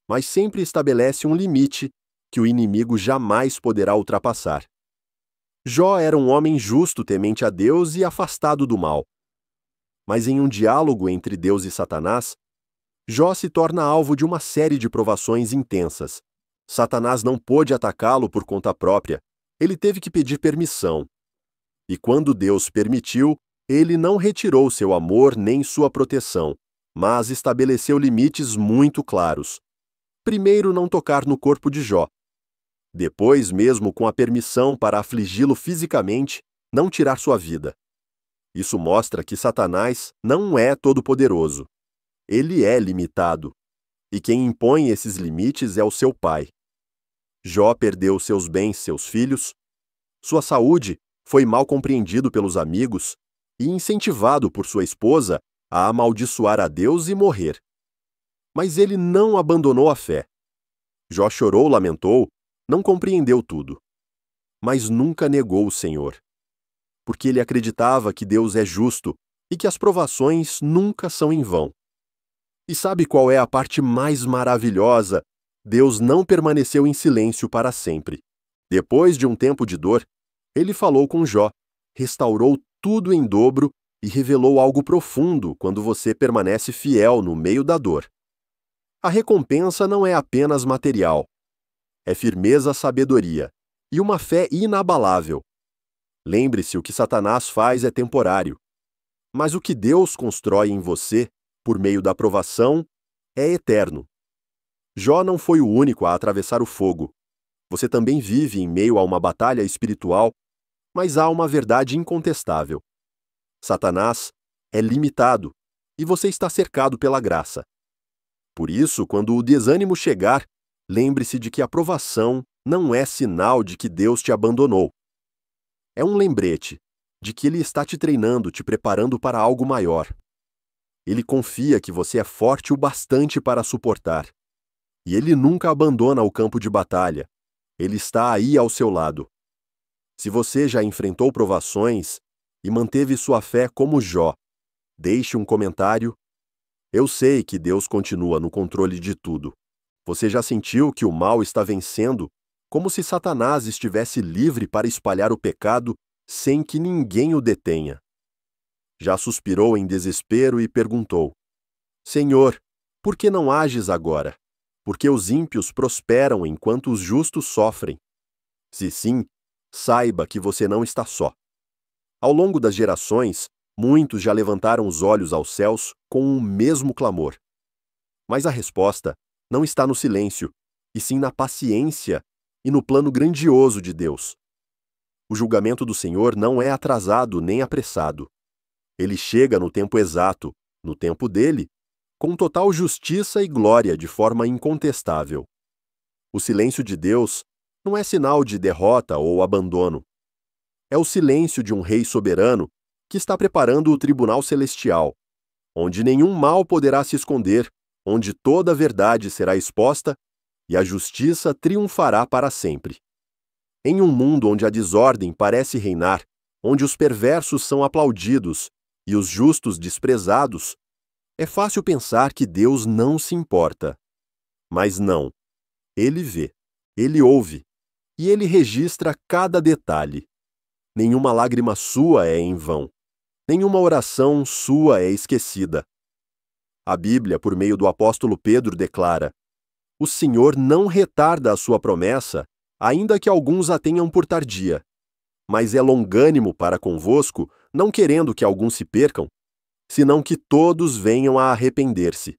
mas sempre estabelece um limite que o inimigo jamais poderá ultrapassar. Jó era um homem justo, temente a Deus e afastado do mal. Mas em um diálogo entre Deus e Satanás, Jó se torna alvo de uma série de provações intensas. Satanás não pôde atacá-lo por conta própria, ele teve que pedir permissão. E quando Deus permitiu, ele não retirou seu amor nem sua proteção, mas estabeleceu limites muito claros. Primeiro, não tocar no corpo de Jó. Depois, mesmo com a permissão para afligi-lo fisicamente, não tirar sua vida. Isso mostra que Satanás não é todo-poderoso. Ele é limitado. E quem impõe esses limites é o seu pai. Jó perdeu seus bens, seus filhos. Sua saúde foi mal compreendido pelos amigos e incentivado por sua esposa a amaldiçoar a Deus e morrer. Mas ele não abandonou a fé. Jó chorou, lamentou, não compreendeu tudo. Mas nunca negou o Senhor. Porque ele acreditava que Deus é justo e que as provações nunca são em vão. E sabe qual é a parte mais maravilhosa? Deus não permaneceu em silêncio para sempre. Depois de um tempo de dor, ele falou com Jó, restaurou tudo em dobro e revelou algo profundo quando você permanece fiel no meio da dor. A recompensa não é apenas material. É firmeza, sabedoria e uma fé inabalável. Lembre-se, o que Satanás faz é temporário. Mas o que Deus constrói em você, por meio da provação, é eterno. Jó não foi o único a atravessar o fogo. Você também vive em meio a uma batalha espiritual, mas há uma verdade incontestável. Satanás é limitado e você está cercado pela graça. Por isso, quando o desânimo chegar, lembre-se de que a provação não é sinal de que Deus te abandonou. É um lembrete de que Ele está te treinando, te preparando para algo maior. Ele confia que você é forte o bastante para suportar. E Ele nunca abandona o campo de batalha. Ele está aí ao seu lado. Se você já enfrentou provações e manteve sua fé como Jó, deixe um comentário. Eu sei que Deus continua no controle de tudo. Você já sentiu que o mal está vencendo, como se Satanás estivesse livre para espalhar o pecado sem que ninguém o detenha? Já suspirou em desespero e perguntou: Senhor, por que não ages agora? Porque os ímpios prosperam enquanto os justos sofrem. Se sim, saiba que você não está só. Ao longo das gerações, muitos já levantaram os olhos aos céus com o mesmo clamor. Mas a resposta não está no silêncio, e sim na paciência e no plano grandioso de Deus. O julgamento do Senhor não é atrasado nem apressado. Ele chega no tempo exato, no tempo dele, com total justiça e glória de forma incontestável. O silêncio de Deus não é sinal de derrota ou abandono. É o silêncio de um rei soberano que está preparando o tribunal celestial, onde nenhum mal poderá se esconder, onde toda a verdade será exposta e a justiça triunfará para sempre. Em um mundo onde a desordem parece reinar, onde os perversos são aplaudidos e os justos desprezados, é fácil pensar que Deus não se importa. Mas não. Ele vê, ele ouve, e ele registra cada detalhe. Nenhuma lágrima sua é em vão. Nenhuma oração sua é esquecida. A Bíblia, por meio do apóstolo Pedro, declara: O Senhor não retarda a sua promessa, ainda que alguns a tenham por tardia, mas é longânimo para convosco, não querendo que alguns se percam, senão que todos venham a arrepender-se.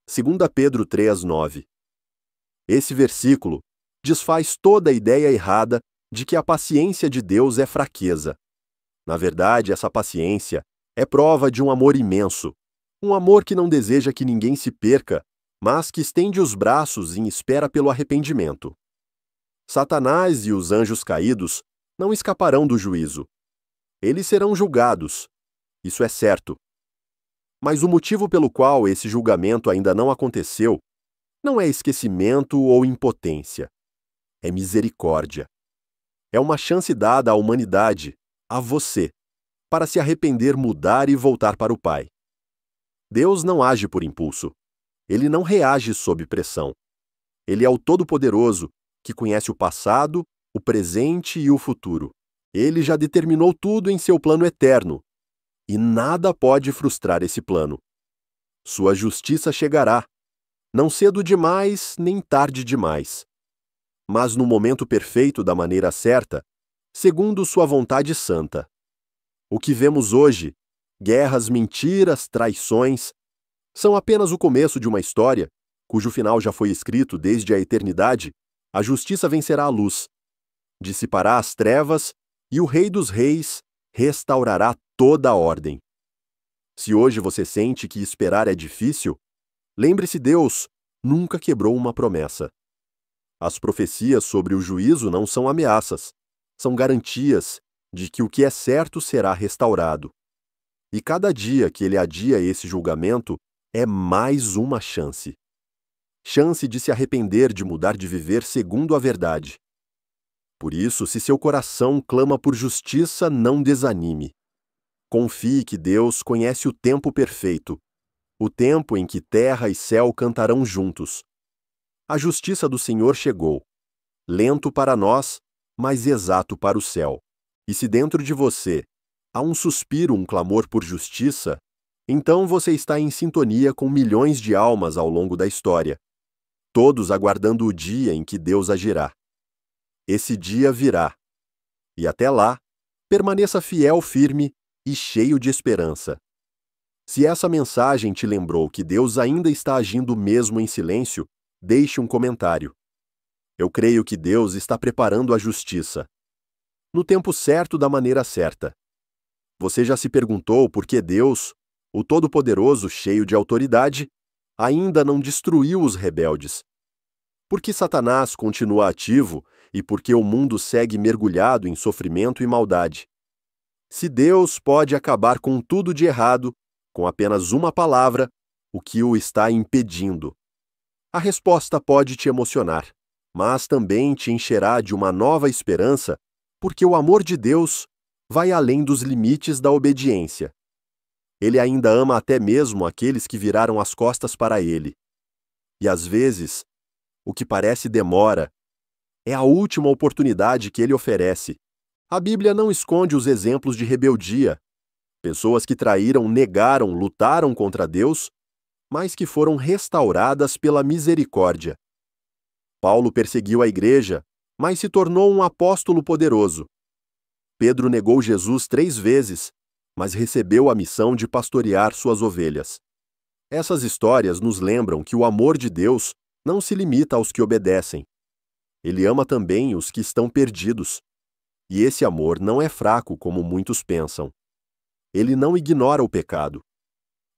2 Pedro 3:9. Esse versículo desfaz toda a ideia errada de que a paciência de Deus é fraqueza. Na verdade, essa paciência é prova de um amor imenso, um amor que não deseja que ninguém se perca, mas que estende os braços em espera pelo arrependimento. Satanás e os anjos caídos não escaparão do juízo. Eles serão julgados. Isso é certo. Mas o motivo pelo qual esse julgamento ainda não aconteceu não é esquecimento ou impotência. É misericórdia. É uma chance dada à humanidade, a você, para se arrepender, mudar e voltar para o Pai. Deus não age por impulso. Ele não reage sob pressão. Ele é o Todo-Poderoso que conhece o passado, o presente e o futuro. Ele já determinou tudo em seu plano eterno, e nada pode frustrar esse plano. Sua justiça chegará, não cedo demais, nem tarde demais, mas no momento perfeito da maneira certa, segundo sua vontade santa. O que vemos hoje, guerras, mentiras, traições, são apenas o começo de uma história, cujo final já foi escrito desde a eternidade. A justiça vencerá a luz, dissipará as trevas, e o Rei dos Reis restaurará toda a ordem. Se hoje você sente que esperar é difícil, lembre-se, Deus nunca quebrou uma promessa. As profecias sobre o juízo não são ameaças, são garantias de que o que é certo será restaurado. E cada dia que ele adia esse julgamento é mais uma chance. Chance de se arrepender, de mudar de viver segundo a verdade. Por isso, se seu coração clama por justiça, não desanime. Confie que Deus conhece o tempo perfeito, o tempo em que terra e céu cantarão juntos. A justiça do Senhor chegou, lento para nós, mas exato para o céu. E se dentro de você há um suspiro, um clamor por justiça, então você está em sintonia com milhões de almas ao longo da história, todos aguardando o dia em que Deus agirá. Esse dia virá. E até lá, permaneça fiel, firme e cheio de esperança. Se essa mensagem te lembrou que Deus ainda está agindo mesmo em silêncio, deixe um comentário. Eu creio que Deus está preparando a justiça, no tempo certo, da maneira certa. Você já se perguntou por que Deus, o Todo-Poderoso, cheio de autoridade, ainda não destruiu os rebeldes? Por que Satanás continua ativo e por que o mundo segue mergulhado em sofrimento e maldade? Se Deus pode acabar com tudo de errado, com apenas uma palavra, o que o está impedindo? A resposta pode te emocionar, mas também te encherá de uma nova esperança, porque o amor de Deus vai além dos limites da obediência. Ele ainda ama até mesmo aqueles que viraram as costas para ele. E às vezes, o que parece demora é a última oportunidade que ele oferece. A Bíblia não esconde os exemplos de rebeldia, pessoas que traíram, negaram, lutaram contra Deus, mas que foram restauradas pela misericórdia. Paulo perseguiu a igreja, mas se tornou um apóstolo poderoso. Pedro negou Jesus 3 vezes, mas recebeu a missão de pastorear suas ovelhas. Essas histórias nos lembram que o amor de Deus não se limita aos que obedecem. Ele ama também os que estão perdidos. E esse amor não é fraco como muitos pensam. Ele não ignora o pecado,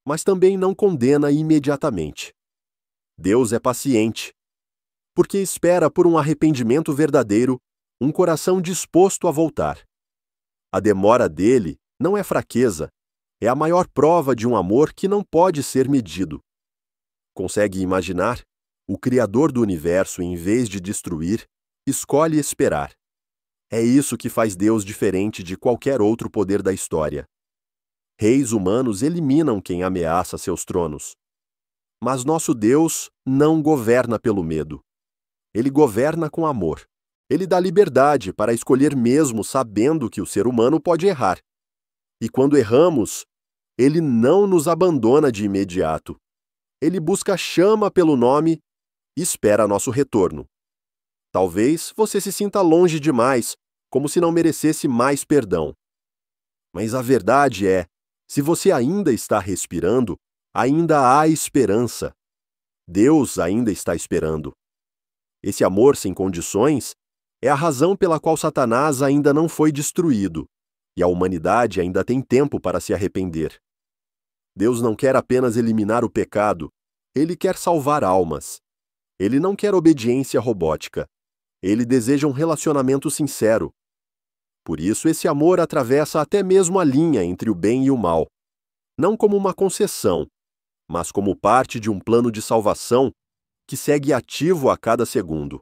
mas também não condena imediatamente. Deus é paciente, porque espera por um arrependimento verdadeiro, um coração disposto a voltar. A demora dele não é fraqueza, é a maior prova de um amor que não pode ser medido. Consegue imaginar? O Criador do universo, em vez de destruir, escolhe esperar. É isso que faz Deus diferente de qualquer outro poder da história. Reis humanos eliminam quem ameaça seus tronos. Mas nosso Deus não governa pelo medo. Ele governa com amor. Ele dá liberdade para escolher mesmo sabendo que o ser humano pode errar. E quando erramos, ele não nos abandona de imediato. Ele busca, chama pelo nome e espera nosso retorno. Talvez você se sinta longe demais, como se não merecesse mais perdão. Mas a verdade é, se você ainda está respirando, ainda há esperança. Deus ainda está esperando. Esse amor sem condições é a razão pela qual Satanás ainda não foi destruído, e a humanidade ainda tem tempo para se arrepender. Deus não quer apenas eliminar o pecado, ele quer salvar almas. Ele não quer obediência robótica. Ele deseja um relacionamento sincero. Por isso, esse amor atravessa até mesmo a linha entre o bem e o mal, não como uma concessão, mas como parte de um plano de salvação que segue ativo a cada segundo.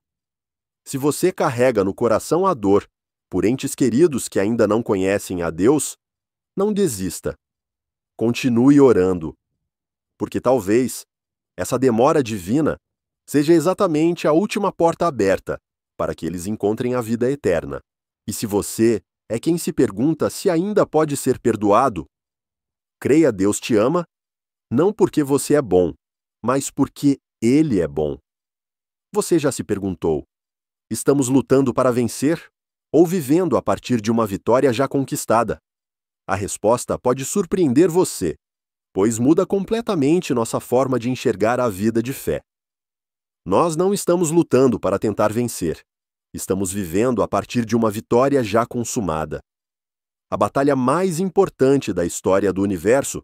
Se você carrega no coração a dor por entes queridos que ainda não conhecem a Deus, não desista. Continue orando, porque talvez essa demora divina seja exatamente a última porta aberta para que eles encontrem a vida eterna. E se você é quem se pergunta se ainda pode ser perdoado, creia, Deus te ama, não porque você é bom, mas porque Ele é bom. Você já se perguntou: estamos lutando para vencer ou vivendo a partir de uma vitória já conquistada? A resposta pode surpreender você, pois muda completamente nossa forma de enxergar a vida de fé. Nós não estamos lutando para tentar vencer. Estamos vivendo a partir de uma vitória já consumada. A batalha mais importante da história do universo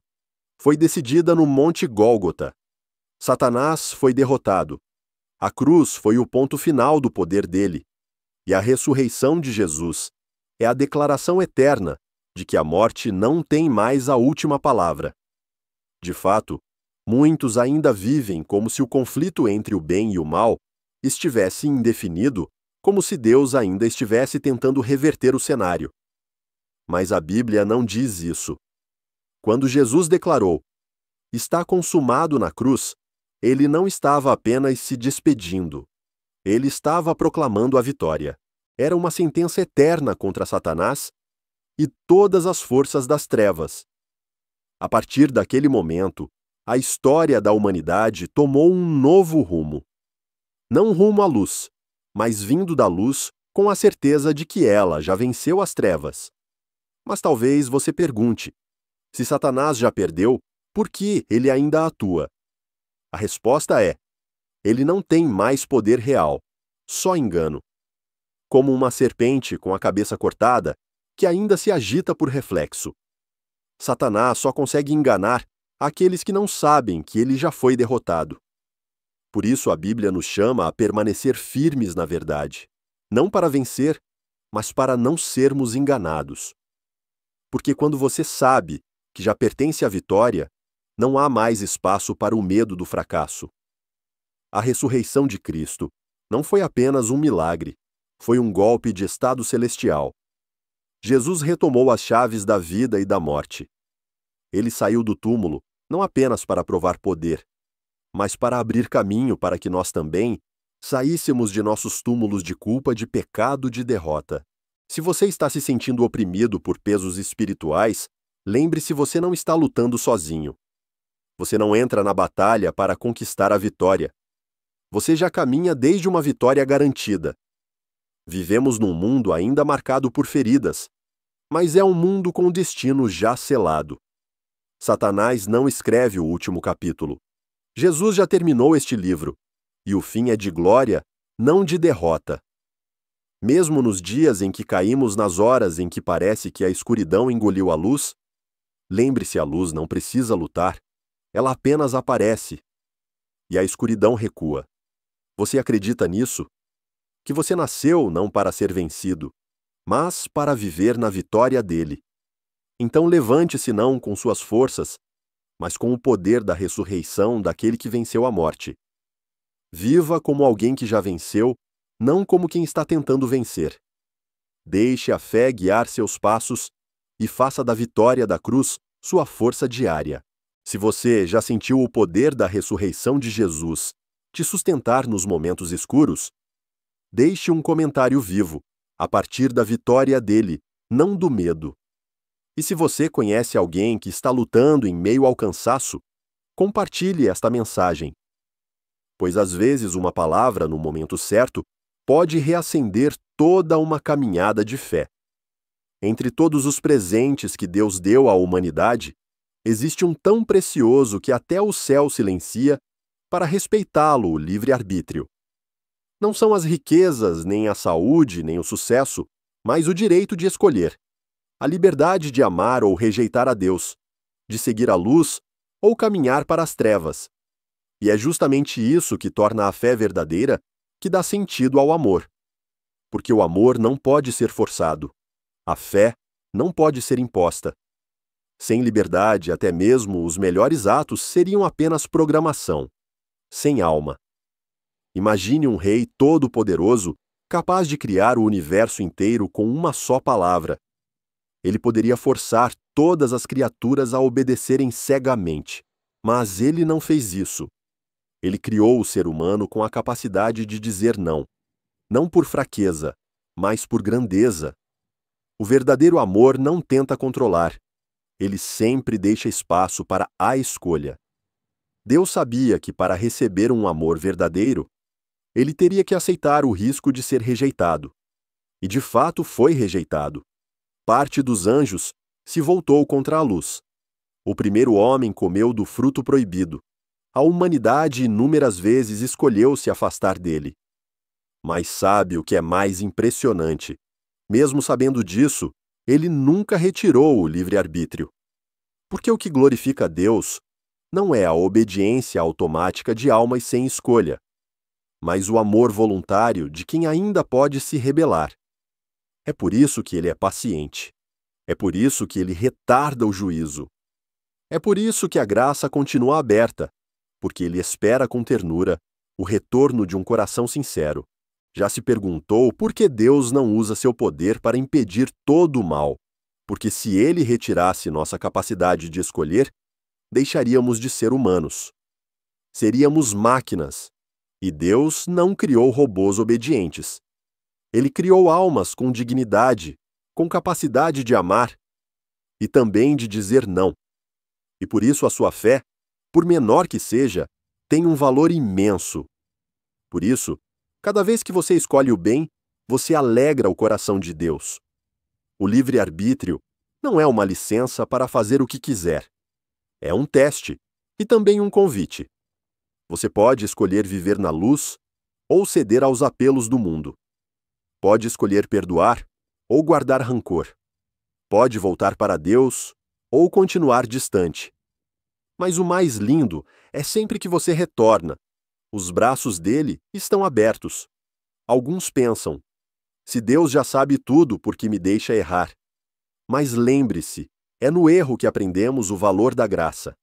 foi decidida no Monte Gólgota. Satanás foi derrotado. A cruz foi o ponto final do poder dele. E a ressurreição de Jesus é a declaração eterna de que a morte não tem mais a última palavra. De fato, muitos ainda vivem como se o conflito entre o bem e o mal estivesse indefinido, como se Deus ainda estivesse tentando reverter o cenário. Mas a Bíblia não diz isso. Quando Jesus declarou: "Está consumado" na cruz, ele não estava apenas se despedindo. Ele estava proclamando a vitória. Era uma sentença eterna contra Satanás e todas as forças das trevas. A partir daquele momento, a história da humanidade tomou um novo rumo. Não rumo à luz, mas vindo da luz com a certeza de que ela já venceu as trevas. Mas talvez você pergunte: se Satanás já perdeu, por que ele ainda atua? A resposta é: ele não tem mais poder real, só engano. Como uma serpente com a cabeça cortada, que ainda se agita por reflexo. Satanás só consegue enganar aqueles que não sabem que ele já foi derrotado. Por isso a Bíblia nos chama a permanecer firmes na verdade, não para vencer, mas para não sermos enganados. Porque quando você sabe que já pertence à vitória, não há mais espaço para o medo do fracasso. A ressurreição de Cristo não foi apenas um milagre, foi um golpe de estado celestial. Jesus retomou as chaves da vida e da morte. Ele saiu do túmulo não apenas para provar poder, mas para abrir caminho para que nós também saíssemos de nossos túmulos de culpa, de pecado, de derrota. Se você está se sentindo oprimido por pesos espirituais, lembre-se, você não está lutando sozinho. Você não entra na batalha para conquistar a vitória. Você já caminha desde uma vitória garantida. Vivemos num mundo ainda marcado por feridas, mas é um mundo com destino já selado. Satanás não escreve o último capítulo. Jesus já terminou este livro, e o fim é de glória, não de derrota. Mesmo nos dias em que caímos nas horas em que parece que a escuridão engoliu a luz, lembre-se, a luz não precisa lutar, ela apenas aparece. E a escuridão recua. Você acredita nisso? Que você nasceu não para ser vencido, mas para viver na vitória dele. Então levante-se não com suas forças, mas com o poder da ressurreição daquele que venceu a morte. Viva como alguém que já venceu, não como quem está tentando vencer. Deixe a fé guiar seus passos e faça da vitória da cruz sua força diária. Se você já sentiu o poder da ressurreição de Jesus te sustentar nos momentos escuros, deixe um comentário vivo, a partir da vitória dele, não do medo. E se você conhece alguém que está lutando em meio ao cansaço, compartilhe esta mensagem. Pois às vezes uma palavra no momento certo pode reacender toda uma caminhada de fé. Entre todos os presentes que Deus deu à humanidade, existe um tão precioso que até o céu silencia para respeitá-lo, o livre-arbítrio. Não são as riquezas, nem a saúde, nem o sucesso, mas o direito de escolher. A liberdade de amar ou rejeitar a Deus, de seguir a luz ou caminhar para as trevas. E é justamente isso que torna a fé verdadeira, que dá sentido ao amor. Porque o amor não pode ser forçado. A fé não pode ser imposta. Sem liberdade, até mesmo os melhores atos seriam apenas programação, sem alma. Imagine um rei todo-poderoso, capaz de criar o universo inteiro com uma só palavra. Ele poderia forçar todas as criaturas a obedecerem cegamente. Mas ele não fez isso. Ele criou o ser humano com a capacidade de dizer não. não por fraqueza, mas por grandeza. O verdadeiro amor não tenta controlar. Ele sempre deixa espaço para a escolha. Deus sabia que para receber um amor verdadeiro, ele teria que aceitar o risco de ser rejeitado. E de fato foi rejeitado. Parte dos anjos se voltou contra a luz. O primeiro homem comeu do fruto proibido. A humanidade inúmeras vezes escolheu se afastar dele. Mas sabe o que é mais impressionante? Mesmo sabendo disso, ele nunca retirou o livre-arbítrio. Porque o que glorifica a Deus não é a obediência automática de almas sem escolha, mas o amor voluntário de quem ainda pode se rebelar. É por isso que ele é paciente. É por isso que ele retarda o juízo. É por isso que a graça continua aberta, porque ele espera com ternura o retorno de um coração sincero. Já se perguntou por que Deus não usa seu poder para impedir todo o mal? Porque se ele retirasse nossa capacidade de escolher, deixaríamos de ser humanos. Seríamos máquinas. E Deus não criou robôs obedientes. Ele criou almas com dignidade, com capacidade de amar e também de dizer não. E por isso a sua fé, por menor que seja, tem um valor imenso. Por isso, cada vez que você escolhe o bem, você alegra o coração de Deus. O livre-arbítrio não é uma licença para fazer o que quiser. É um teste e também um convite. Você pode escolher viver na luz ou ceder aos apelos do mundo. Pode escolher perdoar ou guardar rancor. Pode voltar para Deus ou continuar distante. Mas o mais lindo é sempre que você retorna. Os braços dele estão abertos. Alguns pensam: se Deus já sabe tudo, por que me deixa errar? Mas lembre-se, é no erro que aprendemos o valor da graça.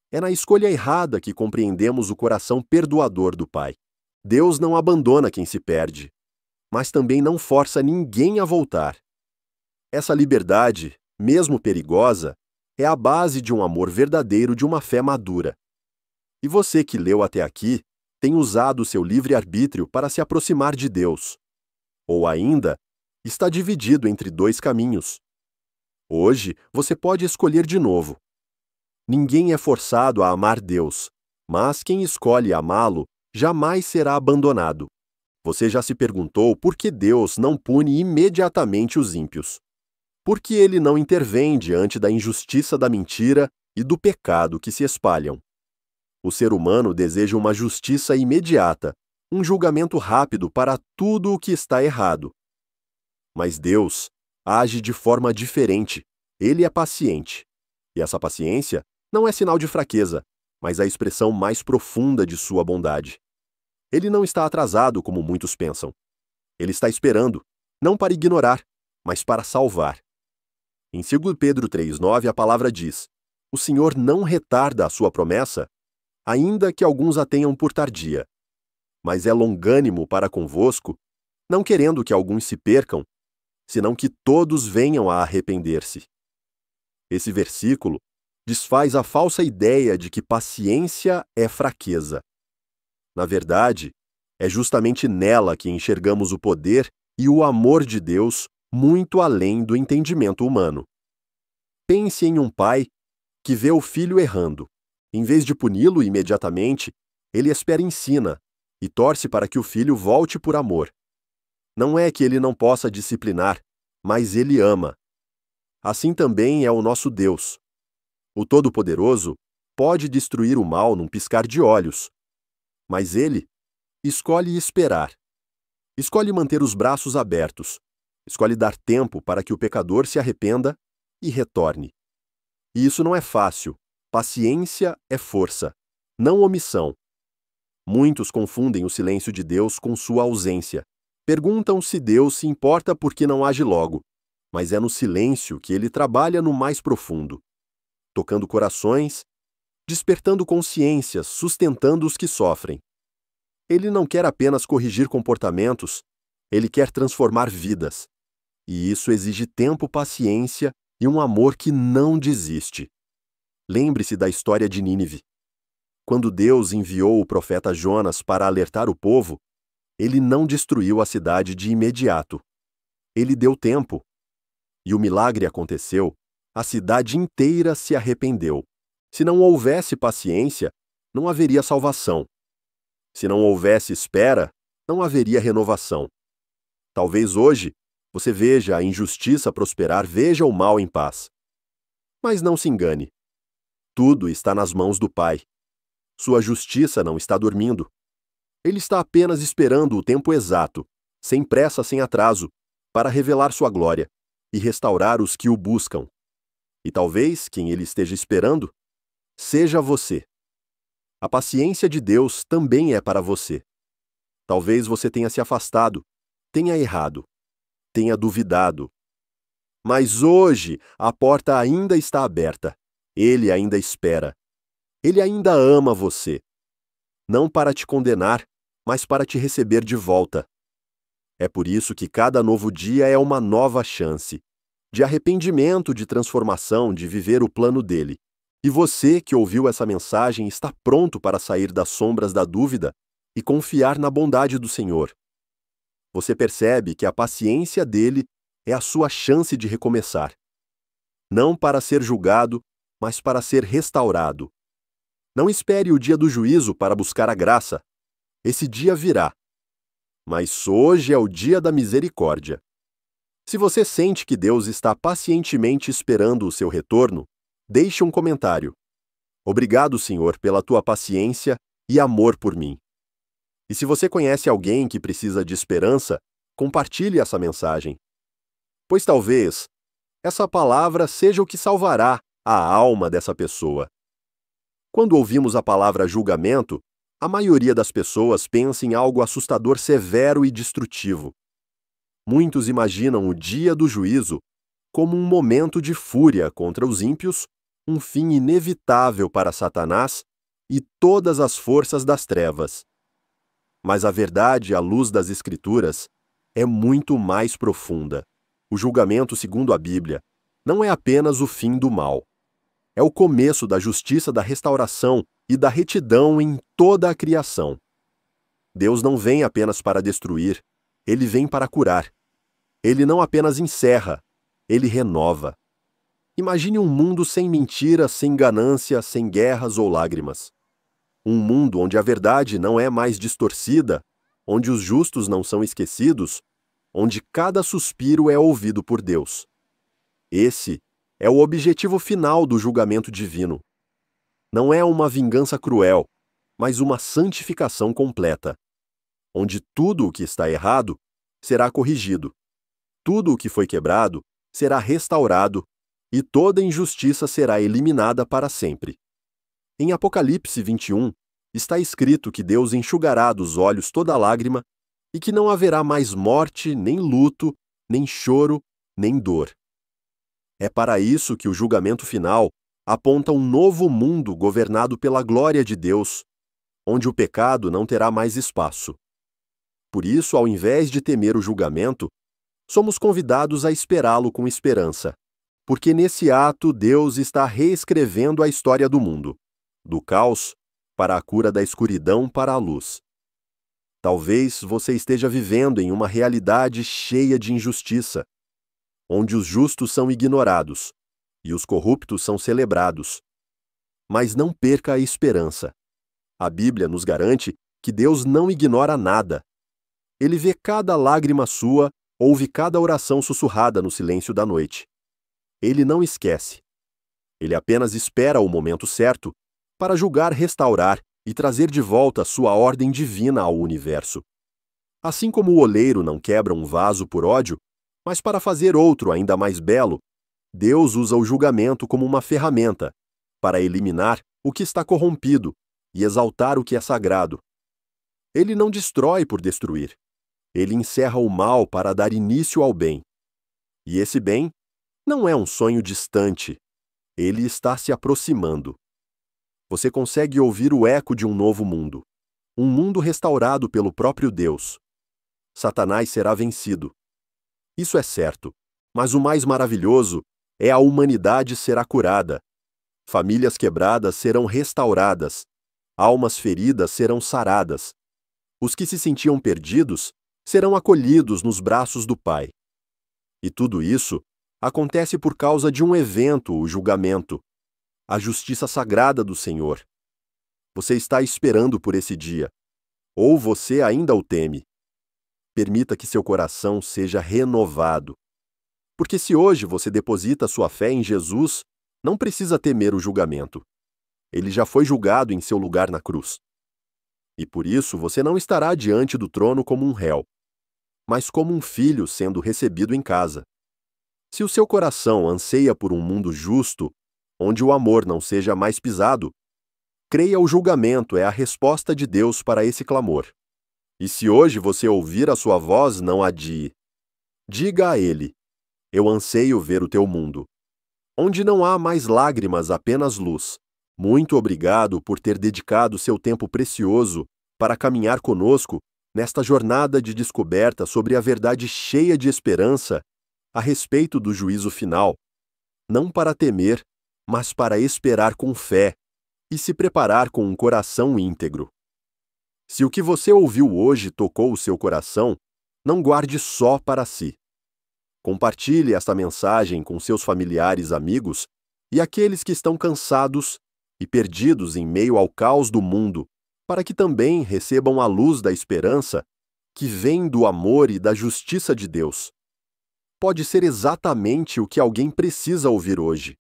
É na escolha errada que compreendemos o coração perdoador do Pai. Deus não abandona quem se perde, mas também não força ninguém a voltar. Essa liberdade, mesmo perigosa, é a base de um amor verdadeiro, de uma fé madura. E você que leu até aqui, tem usado o seu livre-arbítrio para se aproximar de Deus. Ou ainda, está dividido entre dois caminhos. Hoje, você pode escolher de novo. Ninguém é forçado a amar Deus, mas quem escolhe amá-lo jamais será abandonado. Você já se perguntou por que Deus não pune imediatamente os ímpios? Por que ele não intervém diante da injustiça da mentira e do pecado que se espalham? O ser humano deseja uma justiça imediata, um julgamento rápido para tudo o que está errado. Mas Deus age de forma diferente. Ele é paciente. E essa paciência não é sinal de fraqueza, mas a expressão mais profunda de sua bondade. Ele não está atrasado como muitos pensam. Ele está esperando, não para ignorar, mas para salvar. Em 2 Pedro 3,9 a palavra diz: o Senhor não retarda a sua promessa, ainda que alguns a tenham por tardia, mas é longânimo para convosco, não querendo que alguns se percam, senão que todos venham a arrepender-se. Esse versículo desfaz a falsa ideia de que paciência é fraqueza. Na verdade, é justamente nela que enxergamos o poder e o amor de Deus muito além do entendimento humano. Pense em um pai que vê o filho errando. Em vez de puni-lo imediatamente, ele espera e ensina, e torce para que o filho volte por amor. Não é que ele não possa disciplinar, mas ele ama. Assim também é o nosso Deus. O Todo-Poderoso pode destruir o mal num piscar de olhos, mas ele escolhe esperar. Escolhe manter os braços abertos. Escolhe dar tempo para que o pecador se arrependa e retorne. E isso não é fácil. Paciência é força, não omissão. Muitos confundem o silêncio de Deus com sua ausência. Perguntam se Deus se importa porque não age logo, mas é no silêncio que ele trabalha no mais profundo, tocando corações, despertando consciências, sustentando os que sofrem. Ele não quer apenas corrigir comportamentos, ele quer transformar vidas. E isso exige tempo, paciência e um amor que não desiste. Lembre-se da história de Nínive. Quando Deus enviou o profeta Jonas para alertar o povo, Ele não destruiu a cidade de imediato. Ele deu tempo. E o milagre aconteceu, a cidade inteira se arrependeu. Se não houvesse paciência, não haveria salvação. Se não houvesse espera, não haveria renovação. Talvez hoje você veja a injustiça prosperar, veja o mal em paz. Mas não se engane. Tudo está nas mãos do Pai. Sua justiça não está dormindo. Ele está apenas esperando o tempo exato, sem pressa, sem atraso, para revelar sua glória e restaurar os que o buscam. E talvez quem ele esteja esperando seja você. A paciência de Deus também é para você. Talvez você tenha se afastado, tenha errado, tenha duvidado. Mas hoje a porta ainda está aberta. Ele ainda espera. Ele ainda ama você. Não para te condenar, mas para te receber de volta. É por isso que cada novo dia é uma nova chance, de arrependimento, de transformação, de viver o plano dele. E você que ouviu essa mensagem está pronto para sair das sombras da dúvida e confiar na bondade do Senhor. Você percebe que a paciência dele é a sua chance de recomeçar. Não para ser julgado, mas para ser restaurado. Não espere o dia do juízo para buscar a graça. Esse dia virá. Mas hoje é o dia da misericórdia. Se você sente que Deus está pacientemente esperando o seu retorno, deixe um comentário. Obrigado, Senhor, pela tua paciência e amor por mim. E se você conhece alguém que precisa de esperança, compartilhe essa mensagem. Pois talvez essa palavra seja o que salvará a alma dessa pessoa. Quando ouvimos a palavra julgamento, a maioria das pessoas pensa em algo assustador, severo e destrutivo. Muitos imaginam o dia do juízo como um momento de fúria contra os ímpios, um fim inevitável para Satanás e todas as forças das trevas. Mas a verdade, à luz das Escrituras, é muito mais profunda. O julgamento, segundo a Bíblia, não é apenas o fim do mal. É o começo da justiça, da restauração e da retidão em toda a criação. Deus não vem apenas para destruir, ele vem para curar. Ele não apenas encerra, ele renova. Imagine um mundo sem mentira, sem ganância, sem guerras ou lágrimas. Um mundo onde a verdade não é mais distorcida, onde os justos não são esquecidos, onde cada suspiro é ouvido por Deus. Esse é o objetivo final do julgamento divino. Não é uma vingança cruel, mas uma santificação completa, onde tudo o que está errado será corrigido, tudo o que foi quebrado será restaurado e toda injustiça será eliminada para sempre. Em Apocalipse 21, está escrito que Deus enxugará dos olhos toda lágrima e que não haverá mais morte, nem luto, nem choro, nem dor. É para isso que o julgamento final aponta um novo mundo governado pela glória de Deus, onde o pecado não terá mais espaço. Por isso, ao invés de temer o julgamento, somos convidados a esperá-lo com esperança, porque nesse ato Deus está reescrevendo a história do mundo, do caos para a cura da escuridão para a luz. Talvez você esteja vivendo em uma realidade cheia de injustiça, onde os justos são ignorados e os corruptos são celebrados. Mas não perca a esperança. A Bíblia nos garante que Deus não ignora nada. Ele vê cada lágrima sua, ouve cada oração sussurrada no silêncio da noite. Ele não esquece. Ele apenas espera o momento certo para julgar, restaurar e trazer de volta sua ordem divina ao universo. Assim como o oleiro não quebra um vaso por ódio, mas para fazer outro ainda mais belo, Deus usa o julgamento como uma ferramenta para eliminar o que está corrompido e exaltar o que é sagrado. Ele não destrói por destruir. Ele encerra o mal para dar início ao bem. E esse bem não é um sonho distante. Ele está se aproximando. Você consegue ouvir o eco de um novo mundo. Um mundo restaurado pelo próprio Deus. Satanás será vencido. Isso é certo, mas o mais maravilhoso é a humanidade será curada. Famílias quebradas serão restauradas. Almas feridas serão saradas. Os que se sentiam perdidos serão acolhidos nos braços do Pai. E tudo isso acontece por causa de um evento, o julgamento, a justiça sagrada do Senhor. Você está esperando por esse dia, ou você ainda o teme. Permita que seu coração seja renovado. Porque se hoje você deposita sua fé em Jesus, não precisa temer o julgamento. Ele já foi julgado em seu lugar na cruz. E por isso você não estará diante do trono como um réu, mas como um filho sendo recebido em casa. Se o seu coração anseia por um mundo justo, onde o amor não seja mais pisado, creia o julgamento é a resposta de Deus para esse clamor. E se hoje você ouvir a sua voz, não adie. Diga a ele: eu anseio ver o teu mundo, onde não há mais lágrimas, apenas luz. Muito obrigado por ter dedicado seu tempo precioso para caminhar conosco nesta jornada de descoberta sobre a verdade cheia de esperança a respeito do juízo final, não para temer, mas para esperar com fé e se preparar com um coração íntegro. Se o que você ouviu hoje tocou o seu coração, não guarde só para si. Compartilhe esta mensagem com seus familiares, amigos e aqueles que estão cansados e perdidos em meio ao caos do mundo, para que também recebam a luz da esperança que vem do amor e da justiça de Deus. Pode ser exatamente o que alguém precisa ouvir hoje.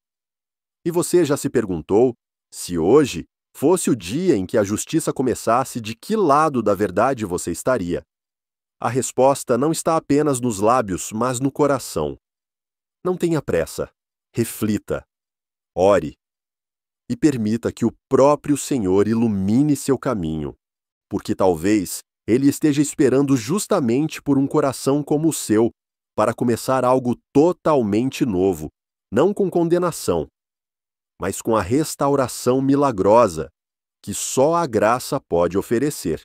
E você já se perguntou, se hoje fosse o dia em que a justiça começasse, de que lado da verdade você estaria? A resposta não está apenas nos lábios, mas no coração. Não tenha pressa. Reflita. Ore. E permita que o próprio Senhor ilumine seu caminho, porque talvez Ele esteja esperando justamente por um coração como o seu, para começar algo totalmente novo, não com condenação, mas com a restauração milagrosa que só a graça pode oferecer.